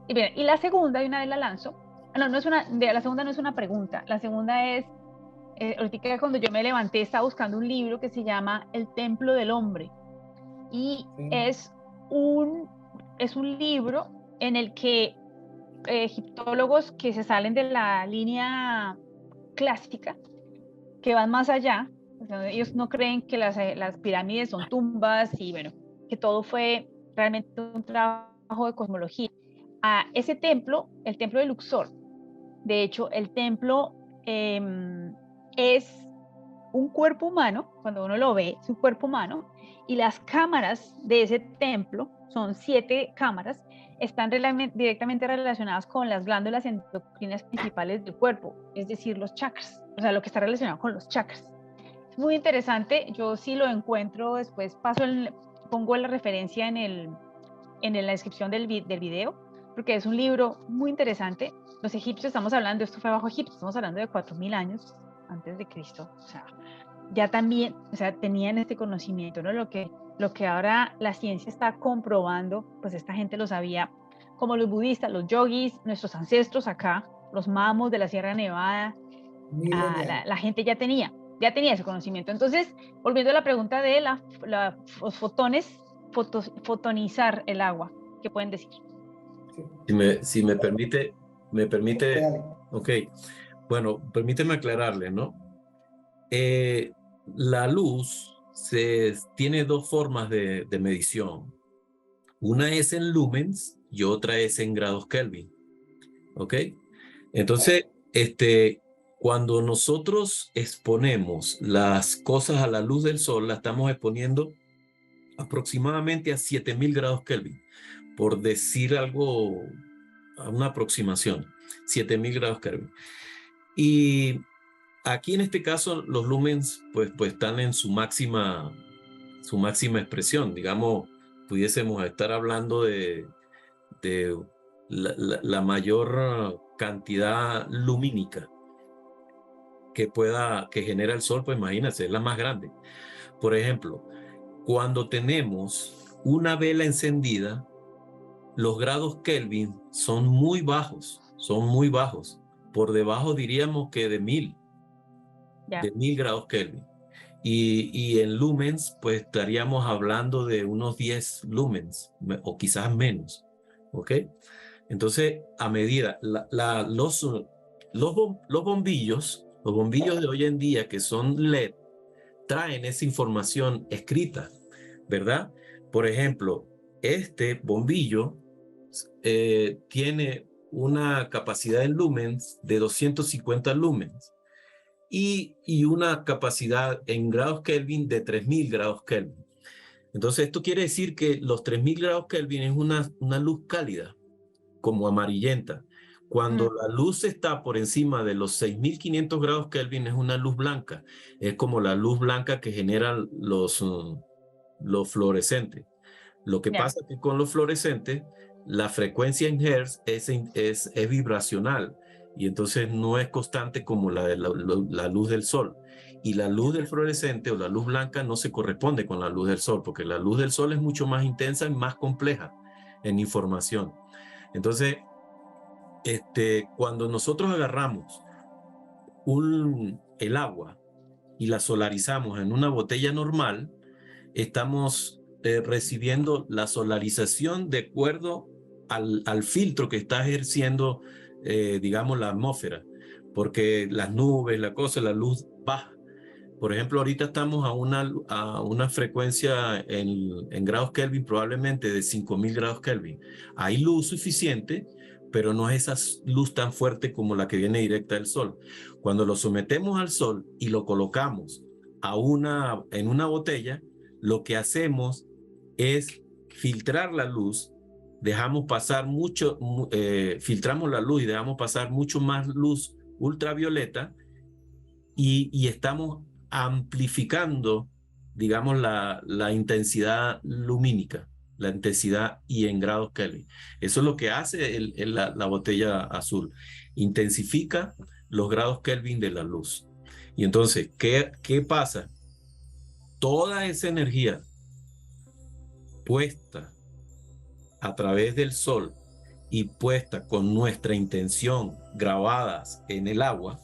Y bien, y la segunda, de una vez la lanzo. No, la segunda no es una pregunta. La segunda es, ahorita cuando yo me levanté estaba buscando un libro que se llama El Templo del Hombre. Y es un libro en el que egiptólogos que se salen de la línea clásica, que van más allá, o sea, ellos no creen que las pirámides son tumbas y bueno, que todo fue realmente un trabajo de cosmología. Ese templo, el templo de Luxor, de hecho, el templo es un cuerpo humano, cuando uno lo ve, es un cuerpo humano, y las cámaras de ese templo, son 7 cámaras, están directamente relacionadas con las glándulas endocrinas principales del cuerpo, es decir, los chakras, o sea, lo que está relacionado con los chakras. Es muy interesante, yo sí lo encuentro, después pongo la referencia en la descripción del video, porque es un libro muy interesante. Los egipcios, estamos hablando, esto fue bajo Egipto, estamos hablando de 4000 años antes de Cristo, o sea, ya también, o sea, tenían este conocimiento, ¿no? Lo que ahora la ciencia está comprobando, pues esta gente lo sabía, como los budistas, los yogis, nuestros ancestros acá, los mamos de la Sierra Nevada, la gente ya tenía ese conocimiento. Entonces, volviendo a la pregunta de los fotones, fotonizar el agua, ¿qué pueden decir? Si me permite, ok, bueno, permíteme aclararle, ¿no? La luz tiene dos formas de medición. Una es en lumens y otra es en grados Kelvin, ¿ok? Entonces, cuando nosotros exponemos las cosas a la luz del sol, la estamos exponiendo aproximadamente a 7000 grados Kelvin, por decir algo, a una aproximación, 7000 grados Kelvin. Y aquí en este caso los lumens pues están en su máxima expresión. Digamos, pudiésemos estar hablando de la mayor cantidad lumínica que genera el sol, pues imagínense, es la más grande. Por ejemplo, cuando tenemos una vela encendida, los grados Kelvin son muy bajos, por debajo diríamos que de 1000 grados Kelvin. Y en lumens, pues estaríamos hablando de unos 10 lumens o quizás menos, ¿ok? Entonces, a medida, los bombillos de hoy en día que son LED, traen esa información escrita, ¿verdad? Por ejemplo, este bombillo tiene una capacidad en lumens de 250 lumens y una capacidad en grados Kelvin de 3000 grados Kelvin. Entonces, esto quiere decir que los 3000 grados Kelvin es una luz cálida, como amarillenta. Cuando la luz está por encima de los 6500 grados Kelvin es una luz blanca. Es como la luz blanca que generan los fluorescentes. Lo que pasa es que con los fluorescentes, la frecuencia en Hertz es vibracional y entonces no es constante como la de la luz del sol. Y la luz del fluorescente o la luz blanca no se corresponde con la luz del sol, porque la luz del sol es mucho más intensa y más compleja en información. Entonces, cuando nosotros agarramos el agua y la solarizamos en una botella normal, estamos recibiendo la solarización de acuerdo al filtro que está ejerciendo, digamos, la atmósfera, porque las nubes, la luz baja. Por ejemplo, ahorita estamos a una frecuencia en grados Kelvin probablemente de 5000 grados Kelvin. Hay luz suficiente, pero no es esa luz tan fuerte como la que viene directa del sol. Cuando lo sometemos al sol y lo colocamos en una botella, lo que hacemos es filtrar la luz, filtramos la luz y dejamos pasar mucho más luz ultravioleta y estamos amplificando, digamos, la intensidad lumínica, la intensidad y en grados Kelvin. Eso es lo que hace la botella azul. Intensifica los grados Kelvin de la luz. Y entonces, ¿qué pasa? Toda esa energía puesta a través del sol y puesta con nuestra intención grabadas en el agua,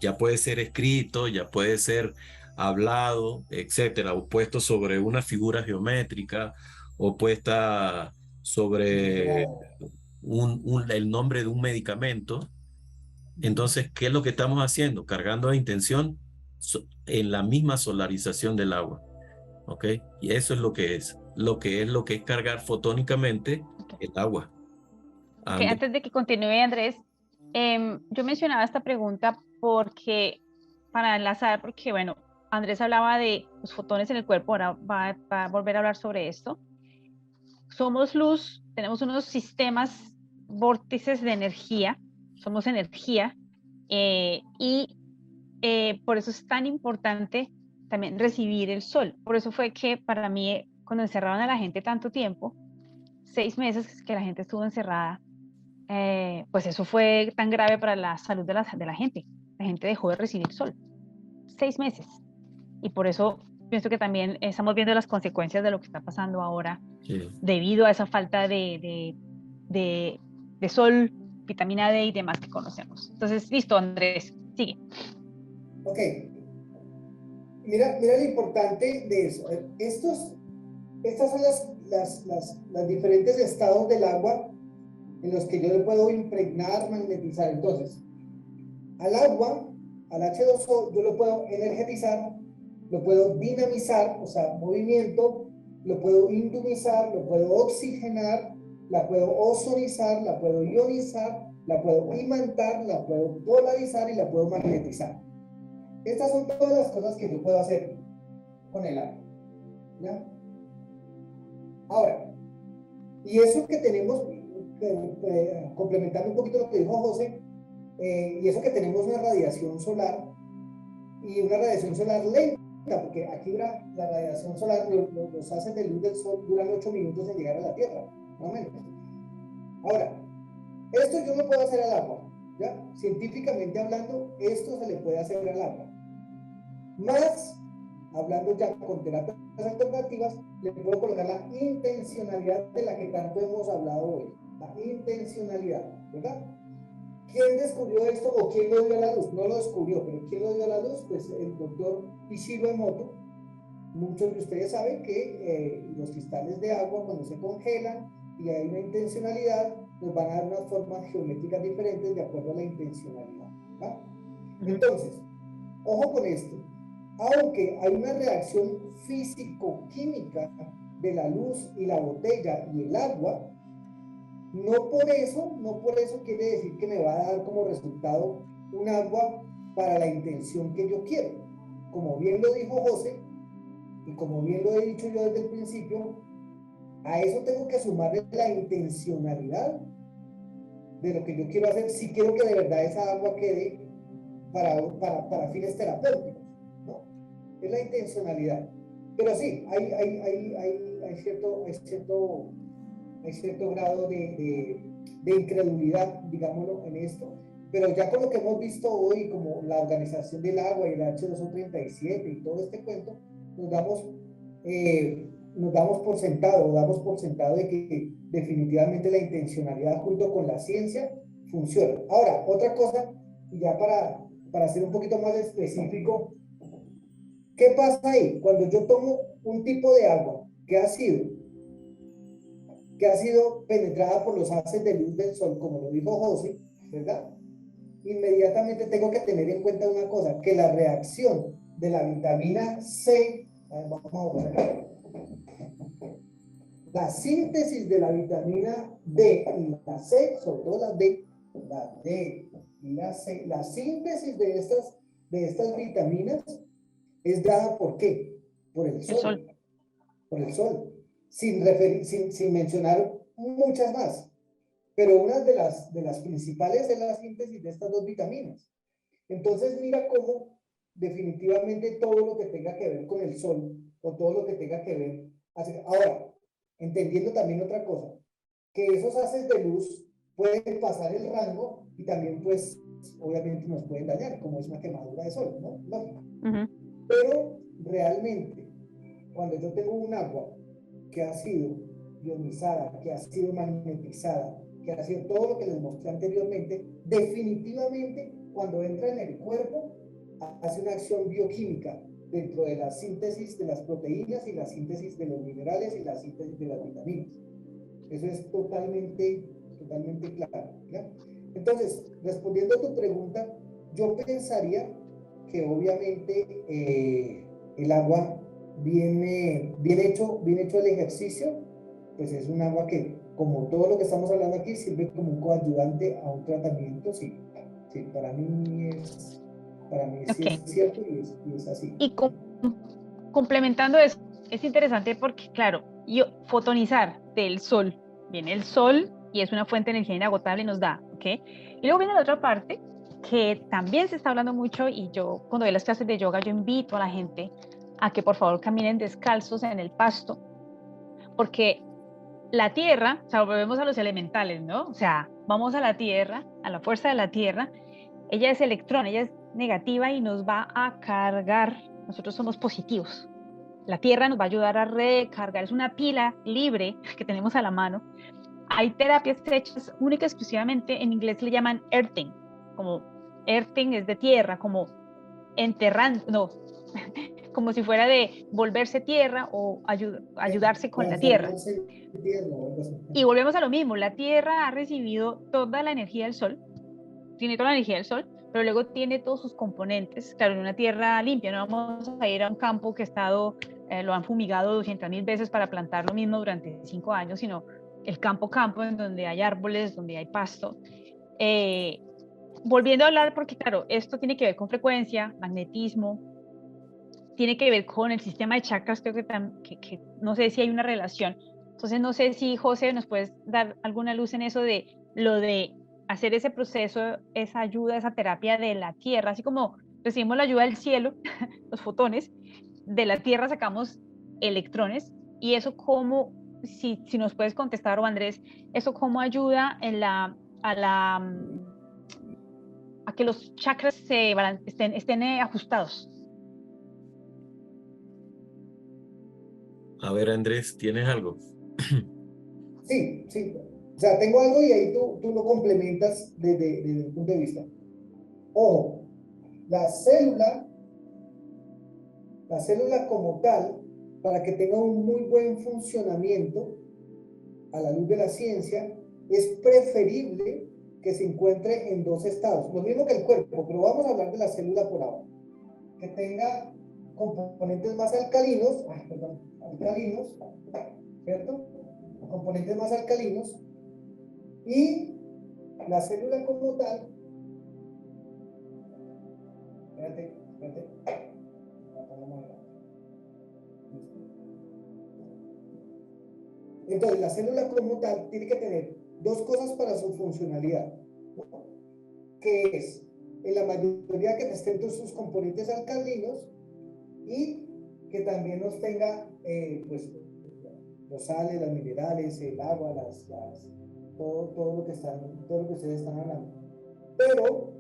ya puede ser escrito, ya puede ser hablado, etcétera, o puesto sobre una figura geométrica, o puesta sobre el nombre de un medicamento. Entonces, ¿qué es lo que estamos haciendo? Cargando la intención en la misma solarización del agua. ¿Ok? Y eso es lo que es. Lo que es cargar fotónicamente el agua. Okay, antes de que continúe, Andrés, yo mencionaba esta pregunta para enlazar, porque bueno, Andrés hablaba de los fotones en el cuerpo, ahora va a volver a hablar sobre esto. Somos luz, tenemos unos sistemas, vórtices de energía, somos energía, y por eso es tan importante también recibir el sol. Por eso fue que para mí, cuando encerraron a la gente tanto tiempo, 6 meses que la gente estuvo encerrada, pues eso fue tan grave para la salud de la gente. La gente dejó de recibir sol. 6 meses. Y por eso pienso que también estamos viendo las consecuencias de lo que está pasando ahora, sí, debido a esa falta de sol, vitamina D y demás que conocemos. Entonces, listo, Andrés, sigue. Ok. Mira lo importante de eso. Estas son las diferentes estados del agua en los que yo le puedo impregnar, magnetizar. Entonces, al agua, al H2O, yo lo puedo energetizar, lo puedo dinamizar, o sea, movimiento, lo puedo indumizar, lo puedo oxigenar, la puedo ozonizar, la puedo ionizar, la puedo imantar, la puedo polarizar y la puedo magnetizar. Estas son todas las cosas que yo puedo hacer con el agua. ¿Ya? Ahora, y eso que tenemos, complementando un poquito lo que dijo José, y eso que tenemos una radiación solar, y una radiación solar lenta, porque aquí la radiación solar, los haces de luz del sol duran 8 minutos en llegar a la Tierra, más o menos. Ahora, esto yo lo puedo hacer al agua, ¿ya? Científicamente hablando, esto se le puede hacer al agua. Más, hablando ya con terapias alternativas, le puedo colocar la intencionalidad de la que tanto hemos hablado hoy. La intencionalidad, ¿verdad? ¿Quién descubrió esto o quién lo dio a la luz? No lo descubrió, pero ¿quién lo dio a la luz? Pues el doctor Ishiro Emoto. Muchos de ustedes saben que los cristales de agua, cuando se congelan y hay una intencionalidad, nos van a dar unas formas geométricas diferentes de acuerdo a la intencionalidad, ¿va? Entonces, ojo con esto. Aunque hay una reacción físico-química de la luz y la botella y el agua, No por eso quiere decir que me va a dar como resultado un agua para la intención que yo quiero. Como bien lo dijo José, y como bien lo he dicho yo desde el principio, a eso tengo que sumarle la intencionalidad de lo que yo quiero hacer, si quiero que de verdad esa agua quede para fines terapéuticos, ¿no? Es la intencionalidad. Pero sí, hay cierto grado de incredulidad, digámoslo, en esto, pero ya con lo que hemos visto hoy, como la Organización del Agua y el H2O37 y todo este cuento, nos damos, nos damos por sentado de que definitivamente la intencionalidad junto con la ciencia funciona. Ahora, otra cosa, y ya para ser un poquito más específico, ¿qué pasa ahí? Cuando yo tomo un tipo de agua que ha sido penetrada por los haces de luz del sol, como lo dijo José, ¿verdad? Inmediatamente tengo que tener en cuenta una cosa, que la reacción de la vitamina C, vamos a ver, la síntesis de la vitamina D y la C, sobre todo la D y la C, la síntesis de estas vitaminas es dada ¿por qué? Por el sol. Por el sol, sin mencionar muchas más. Pero una de las principales es la síntesis de estas dos vitaminas. Entonces, mira cómo definitivamente todo lo que tenga que ver con el sol o todo lo que tenga que ver. Ahora, entendiendo también otra cosa, que esos haces de luz pueden pasar el rango y también, pues, obviamente nos pueden dañar, como es una quemadura de sol, ¿no? Lógico. Pero realmente, cuando yo tengo un agua que ha sido ionizada, que ha sido magnetizada, que ha sido todo lo que les mostré anteriormente, definitivamente cuando entra en el cuerpo hace una acción bioquímica dentro de la síntesis de las proteínas y la síntesis de los minerales y la síntesis de las vitaminas. Eso es totalmente claro, ¿ya? Entonces, respondiendo a tu pregunta, yo pensaría que obviamente el agua bien hecho el ejercicio, pues es un agua que, como todo lo que estamos hablando aquí, sirve como un coayudante a un tratamiento, sí. Sí, para mí sí es cierto y es así. Y complementando eso, es interesante porque, claro, fotonizar del sol, viene el sol y es una fuente de energía inagotable y nos da, ¿ok? Y luego viene la otra parte que también se está hablando mucho y yo cuando doy las clases de yoga yo invito a la gente a que por favor caminen descalzos en el pasto, porque la tierra, o sea, volvemos a los elementales, ¿no? O sea, vamos a la tierra, a la fuerza de la tierra, ella es electrón, ella es negativa y nos va a cargar, nosotros somos positivos. La tierra nos va a ayudar a recargar, es una pila libre que tenemos a la mano. Hay terapias hechas única y exclusivamente, en inglés le llaman earthing, como earthing es de tierra, como enterrando, no, como si fuera de volverse tierra o ayudarse con la tierra. Y volvemos a lo mismo, la tierra ha recibido toda la energía del sol, tiene toda la energía del sol, pero luego tiene todos sus componentes. Claro, en una tierra limpia, no vamos a ir a un campo que ha estado, lo han fumigado 200.000 veces para plantar lo mismo durante 5 años, sino el campo, en donde hay árboles, donde hay pasto. Volviendo a hablar, porque claro, esto tiene que ver con frecuencia, magnetismo, tiene que ver con el sistema de chakras, creo que no sé si hay una relación. Entonces, no sé si, José, nos puedes dar alguna luz en eso de lo de hacer ese proceso, esa ayuda, esa terapia de la tierra, así como recibimos la ayuda del cielo, los fotones, de la tierra sacamos electrones, y eso cómo, si nos puedes contestar, o Andrés, eso cómo ayuda a que los chakras estén ajustados. A ver, Andrés, ¿tienes algo? Sí. O sea, tengo algo y ahí tú lo complementas desde el punto de vista. Ojo, la célula como tal, para que tenga un muy buen funcionamiento a la luz de la ciencia, es preferible que se encuentre en dos estados. Lo mismo que el cuerpo, pero vamos a hablar de la célula por ahora. Que tenga componentes más alcalinos, ¿cierto? Componentes más alcalinos Y la célula como tal, espérate. Entonces, la célula como tal tiene que tener dos cosas para su funcionalidad, ¿no? Que es, en la mayoría, que estén todos sus componentes alcalinos y que también nos tenga, pues, los sales, los minerales, el agua, todo lo que ustedes están hablando. Pero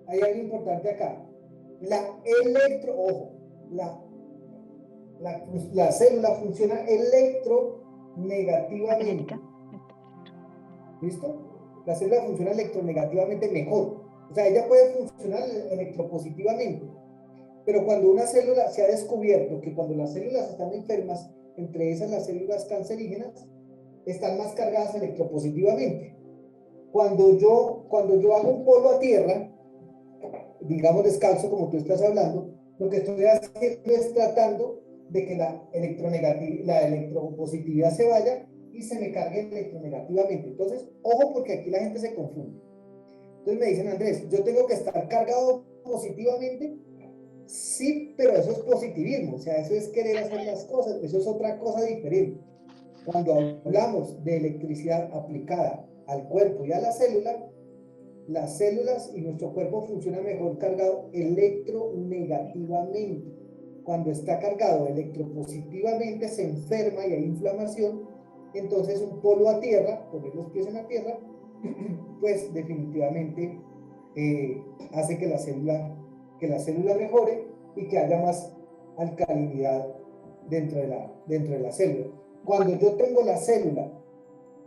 hay algo importante acá. La célula funciona electronegativamente. ¿Listo? La célula funciona electronegativamente mejor. O sea, ella puede funcionar electropositivamente. Pero cuando una célula, se ha descubierto que cuando las células están enfermas, entre esas las células cancerígenas, están más cargadas electropositivamente. Cuando yo hago un polo a tierra, digamos descalzo, como tú estás hablando, lo que estoy haciendo es tratando de que la electropositividad se vaya y se me cargue electronegativamente. Entonces, ojo, porque aquí la gente se confunde. Entonces me dicen, Andrés, yo tengo que estar cargado positivamente. Sí, pero eso es positivismo, o sea, eso es querer hacer las cosas, eso es otra cosa diferente. Cuando hablamos de electricidad aplicada al cuerpo y a la célula, las células y nuestro cuerpo funciona mejor cargado electronegativamente. Cuando está cargado electropositivamente se enferma y hay inflamación, entonces un polo a tierra, poner los pies en la tierra, pues definitivamente hace que la célula mejore y que haya más alcalinidad dentro de la célula. Cuando yo tengo la célula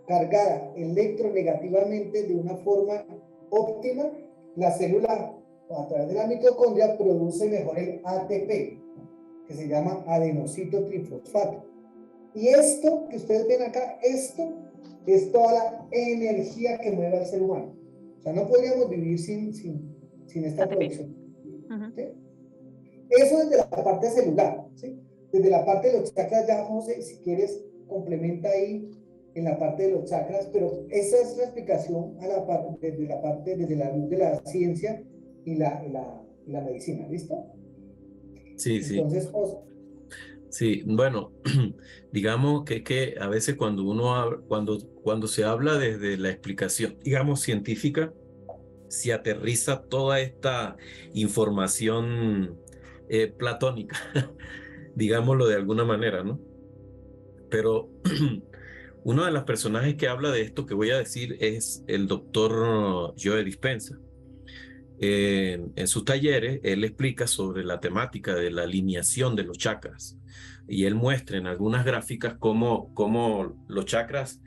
cargada electronegativamente de una forma óptima, la célula a través de la mitocondria produce mejor el ATP, que se llama adenosito trifosfato. Y esto que ustedes ven acá, esto es toda la energía que mueve al ser humano. O sea, no podríamos vivir sin esta ATP. producción. ¿Sí? Eso desde la parte celular, ¿sí? Desde la parte de los chakras, ya José, si quieres, complementa ahí en la parte de los chakras, pero esa es la explicación desde la luz de la ciencia y la medicina, ¿listo? Sí, sí. Entonces, José. Sí, bueno, digamos que a veces cuando se habla desde la explicación, digamos, científica, se aterriza toda esta información platónica, digámoslo de alguna manera, ¿no? Pero uno de los personajes que habla de esto que voy a decir es el doctor Joe Dispenza. En sus talleres, él explica sobre la temática de la alineación de los chakras y él muestra en algunas gráficas cómo los chakras,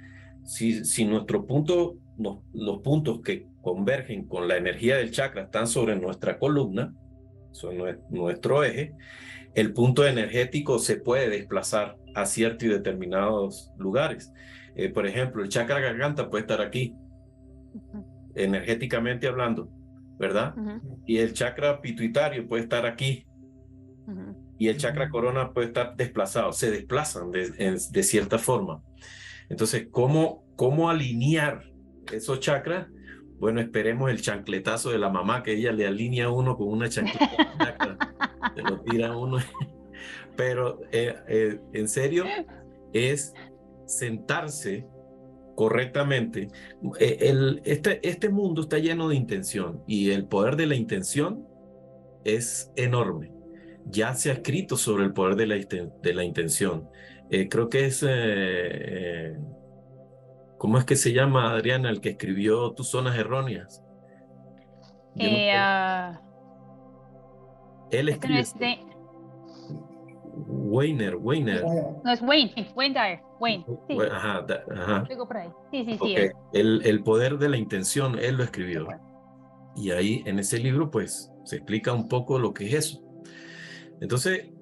si nuestro punto, los puntos que convergen con la energía del chakra están sobre nuestra columna, sobre nuestro eje, el punto energético se puede desplazar a ciertos y determinados lugares. Por ejemplo, el chakra garganta puede estar aquí, energéticamente hablando, ¿verdad? Y el chakra pituitario puede estar aquí. Y el chakra corona puede estar desplazado. Se desplazan de cierta forma. Entonces, ¿cómo alinear esos chakras? Bueno, esperemos el chancletazo de la mamá, que ella le alinea a uno con una chancleta. Se lo tira a uno. Pero en serio, es sentarse correctamente. Este mundo está lleno de intención y el poder de la intención es enorme. Ya se ha escrito sobre el poder de la intención. Creo que es, ¿cómo es que se llama, Adriana, el que escribió Tus Zonas Erróneas? Él escribe. No es Weiner. No es Wayne, es Wayne Dyer. Wayne. Sí. Ajá. Luego por ahí. Sí. Okay. El poder de la intención, él lo escribió. Y ahí, en ese libro, pues, se explica un poco lo que es eso. Entonces,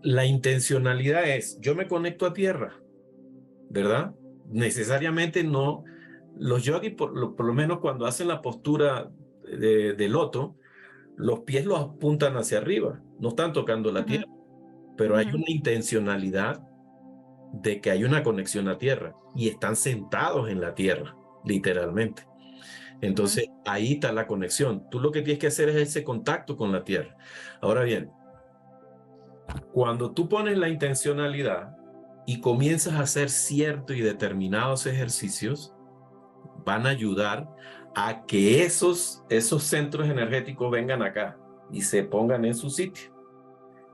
la intencionalidad es, yo me conecto a tierra, ¿verdad? Necesariamente no, los yogis, por lo menos cuando hacen la postura de loto, los pies los apuntan hacia arriba, no están tocando la tierra, pero hay una intencionalidad de que hay una conexión a tierra y están sentados en la tierra. literalmente. Entonces, ahí está la conexión. Tú lo que tienes que hacer es ese contacto con la tierra. Ahora bien, cuando tú pones la intencionalidad y comienzas a hacer ciertos y determinados ejercicios, van a ayudar a que esos centros energéticos vengan acá y se pongan en su sitio.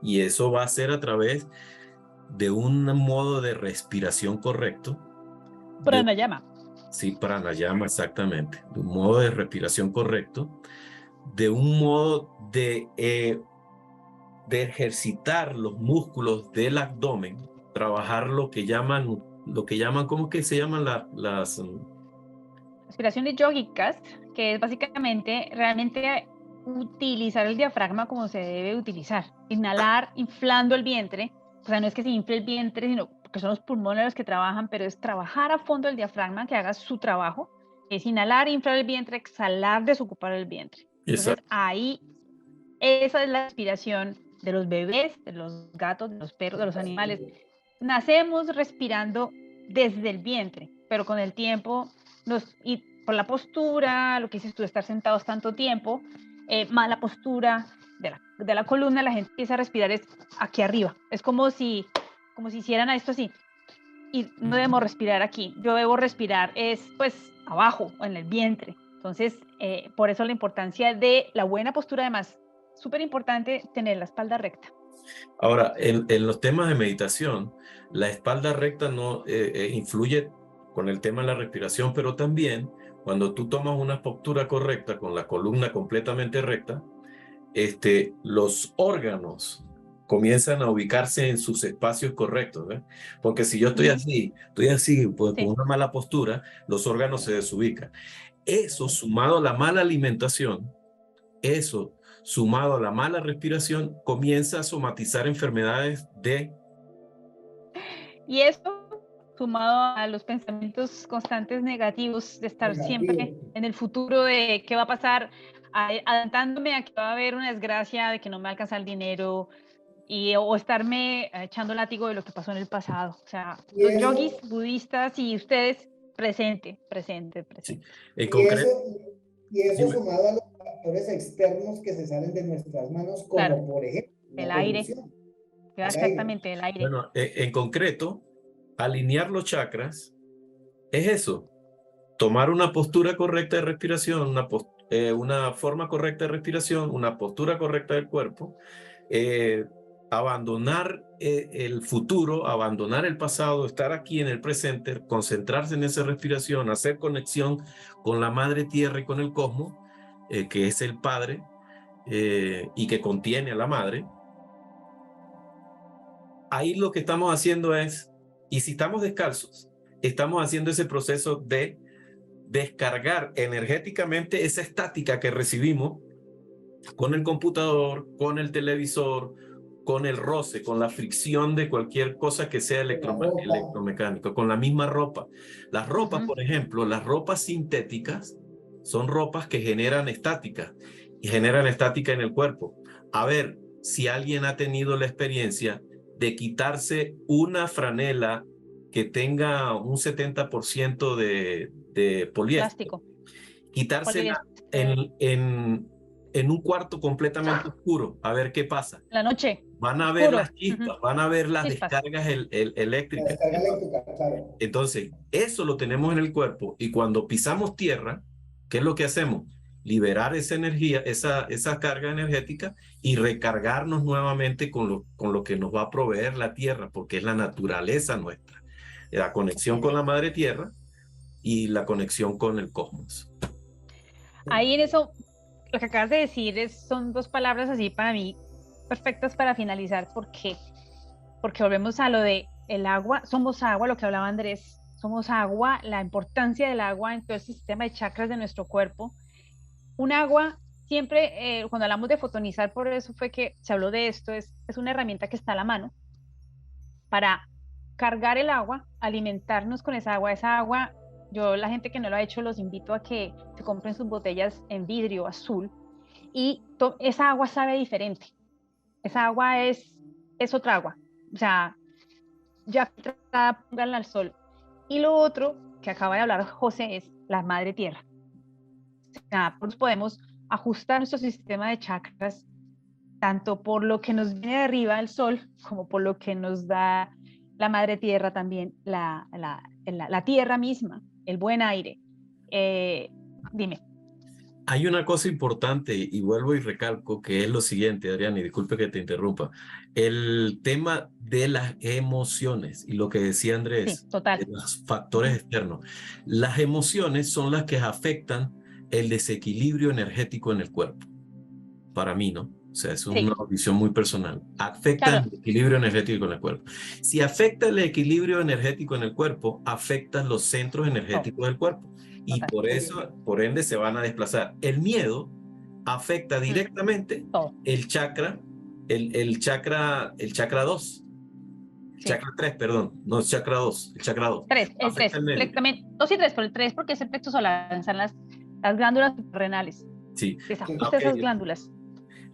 Y eso va a ser a través de un modo de respiración correcto. Pranayama. Sí, pranayama, exactamente. De un modo de respiración correcto, de un modo de ejercitar los músculos del abdomen, trabajar lo que llaman, ¿cómo es que se llaman las Respiraciones yógicas, que es básicamente realmente utilizar el diafragma como se debe utilizar. Inhalar, inflando el vientre. O sea, no es que se infle el vientre, sino porque son los pulmones los que trabajan, pero es trabajar a fondo el diafragma, que haga su trabajo. Es inhalar, inflar el vientre, exhalar, desocupar el vientre. Entonces, ahí, esa es la respiración de los bebés, de los gatos, de los perros, de los animales. Nacemos respirando desde el vientre, pero con el tiempo, y por la postura, lo que dices tú, de estar sentados tanto tiempo, mala postura de la columna, la gente empieza a respirar es aquí arriba. Es como si hicieran esto así. Y no debemos respirar aquí. Yo debo respirar es pues abajo, en el vientre. Entonces, por eso la importancia de la buena postura, además, súper importante tener la espalda recta. Ahora, en los temas de meditación, la espalda recta no influye con el tema de la respiración, pero también cuando tú tomas una postura correcta, con la columna completamente recta, los órganos comienzan a ubicarse en sus espacios correctos, ¿eh? Porque si yo estoy así, pues, con una mala postura, los órganos se desubican. Eso sumado a la mala alimentación, eso sumado a la mala respiración, comienza a somatizar enfermedades de... Y eso, sumado a los pensamientos constantes negativos, de estar siempre en el futuro de qué va a pasar, adelantándome a que va a haber una desgracia, de que no me alcanza el dinero, o estarme echando látigo de lo que pasó en el pasado. O sea, los yogis budistas y ustedes, presente. Sí. En concreto, y eso sumado a los factores externos que se salen de nuestras manos, como claro, por ejemplo, el aire. Exactamente, el aire. Bueno, en concreto, alinear los chakras es eso, tomar una postura correcta de respiración, una forma correcta de respiración, una postura correcta del cuerpo, abandonar el futuro, abandonar el pasado, estar aquí en el presente, concentrarse en esa respiración, hacer conexión con la madre tierra y con el cosmos, que es el padre y que contiene a la madre. Ahí lo que estamos haciendo es, y si estamos descalzos, estamos haciendo ese proceso de descargar energéticamente esa estática que recibimos con el computador, con el televisor, con el roce, con la fricción de cualquier cosa que sea electromecánico, con la misma ropa. Las ropas, por ejemplo, las ropas sintéticas son ropas que generan estática y generan estática en el cuerpo. A ver si alguien ha tenido la experiencia de quitarse una franela que tenga un 70% de poliéster. Plástico. Quitársela en un cuarto completamente oscuro, a ver qué pasa. La noche. Van a ver las chispas, van a ver las descargas eléctricas. La descarga eléctrica, claro. Entonces, eso lo tenemos en el cuerpo y cuando pisamos tierra, ¿qué es lo que hacemos? Liberar esa energía, esa carga energética y recargarnos nuevamente con lo que nos va a proveer la tierra, porque es la naturaleza nuestra. La conexión con la madre tierra y la conexión con el cosmos. Ahí en eso, lo que acabas de decir son dos palabras así para mí perfectas para finalizar, porque volvemos a lo de el agua, somos agua, lo que hablaba Andrés, somos agua, la importancia del agua en todo el sistema de chakras de nuestro cuerpo. Un agua, siempre, cuando hablamos de fotonizar, por eso fue que se habló de esto, es una herramienta que está a la mano para cargar el agua, alimentarnos con esa agua. Yo, la gente que no lo ha hecho, los invito a que se compren sus botellas en vidrio azul y esa agua sabe diferente. Esa agua es otra agua. O sea, ya pónganla al sol. Y lo otro que acaba de hablar José es la madre tierra. O sea, pues podemos ajustar nuestro sistema de chakras tanto por lo que nos viene de arriba el sol, como por lo que nos da la madre tierra también, la tierra misma, el buen aire. Dime. Hay una cosa importante y vuelvo y recalco que es lo siguiente, Adriana, y disculpe que te interrumpa. El tema de las emociones y lo que decía Sí, Andrés, total. de los factores externos. Las emociones son las que afectan el desequilibrio energético en el cuerpo. Para mí, ¿no? O sea, es una Sí, visión muy personal. Afecta claro. el equilibrio energético en el cuerpo. Si afecta el equilibrio energético en el cuerpo, afecta los centros Todo, energéticos del cuerpo. Y total. por eso, por ende, se van a desplazar. El miedo afecta directamente Todo. el chakra, el chakra 2. El Sí. chakra 3, perdón. No es chakra 2, el chakra 2. El Afecta 3. el medio. También, 2 y 3, pero el 3 porque es el plexo solar, están las glándulas renales. Sí. Desajusta Ok. esas glándulas.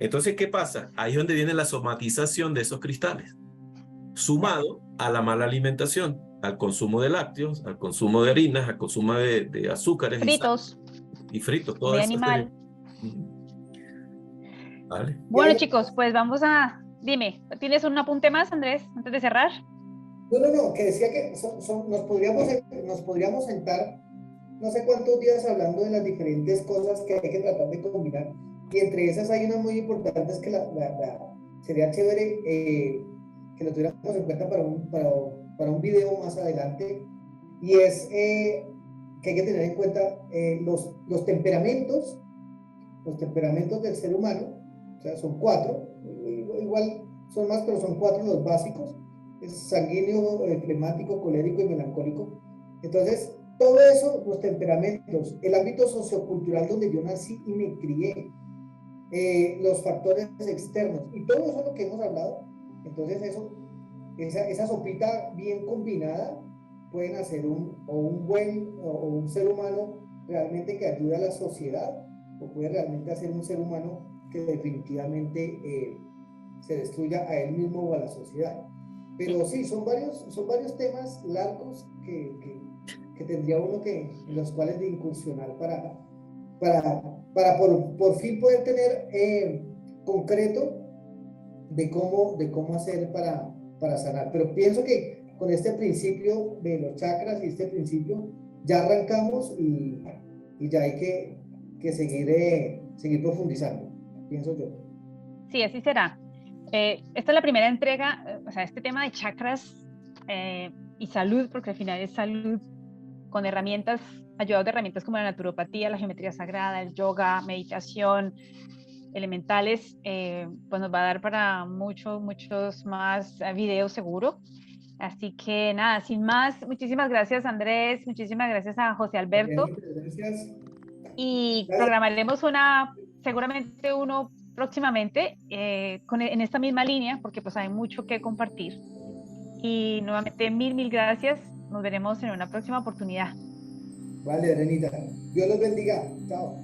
Entonces, ¿qué pasa? Ahí es donde viene la somatización de esos cristales, Ya. sumado a la mala alimentación, al consumo de lácteos, al consumo de harinas, al consumo de azúcares y sal Fritos, y fritos, toda comida esa serie. animal. ¿Vale? Y Bueno, ahí, chicos, pues vamos a... Dime, ¿tienes un apunte más, Andrés, antes de cerrar? no, que decía que nos podríamos sentar no sé cuántos días hablando de las diferentes cosas que hay que tratar de combinar. Y entre esas hay una muy importante, es que sería chévere que lo tuviéramos en cuenta para un video más adelante. Y es que hay que tener en cuenta los temperamentos del ser humano. O sea, son 4. Igual son más, pero son 4 los básicos. Es sanguíneo, flemático, colérico y melancólico. Entonces, todo eso, los temperamentos, el ámbito sociocultural donde yo nací y me crié, los factores externos y todo eso es lo que hemos hablado. Entonces, esa sopita bien combinada pueden hacer un buen o un ser humano realmente que ayude a la sociedad, o puede realmente hacer un ser humano que definitivamente se destruya a él mismo o a la sociedad. Sí. Pero sí, son varios temas largos que tendría uno en los cuales de incursionar para por fin poder tener concreto de cómo hacer para sanar. Pero pienso que con este principio de los chakras y este principio ya arrancamos y ya hay que seguir profundizando, pienso yo. Sí, así será. Esta es la primera entrega, o sea, este tema de chakras y salud, porque al final es salud con herramientas, ayudados de herramientas como la naturopatía, la geometría sagrada, el yoga, meditación, elementales, pues nos va a dar para muchos más videos seguro. Así que nada, sin más, muchísimas gracias Andrés, muchísimas gracias a José Alberto Gracias. y programaremos seguramente uno próximamente en esta misma línea porque pues hay mucho que compartir. Y nuevamente mil gracias, nos veremos en una próxima oportunidad. Vale, Renita. Dios los bendiga. Chao.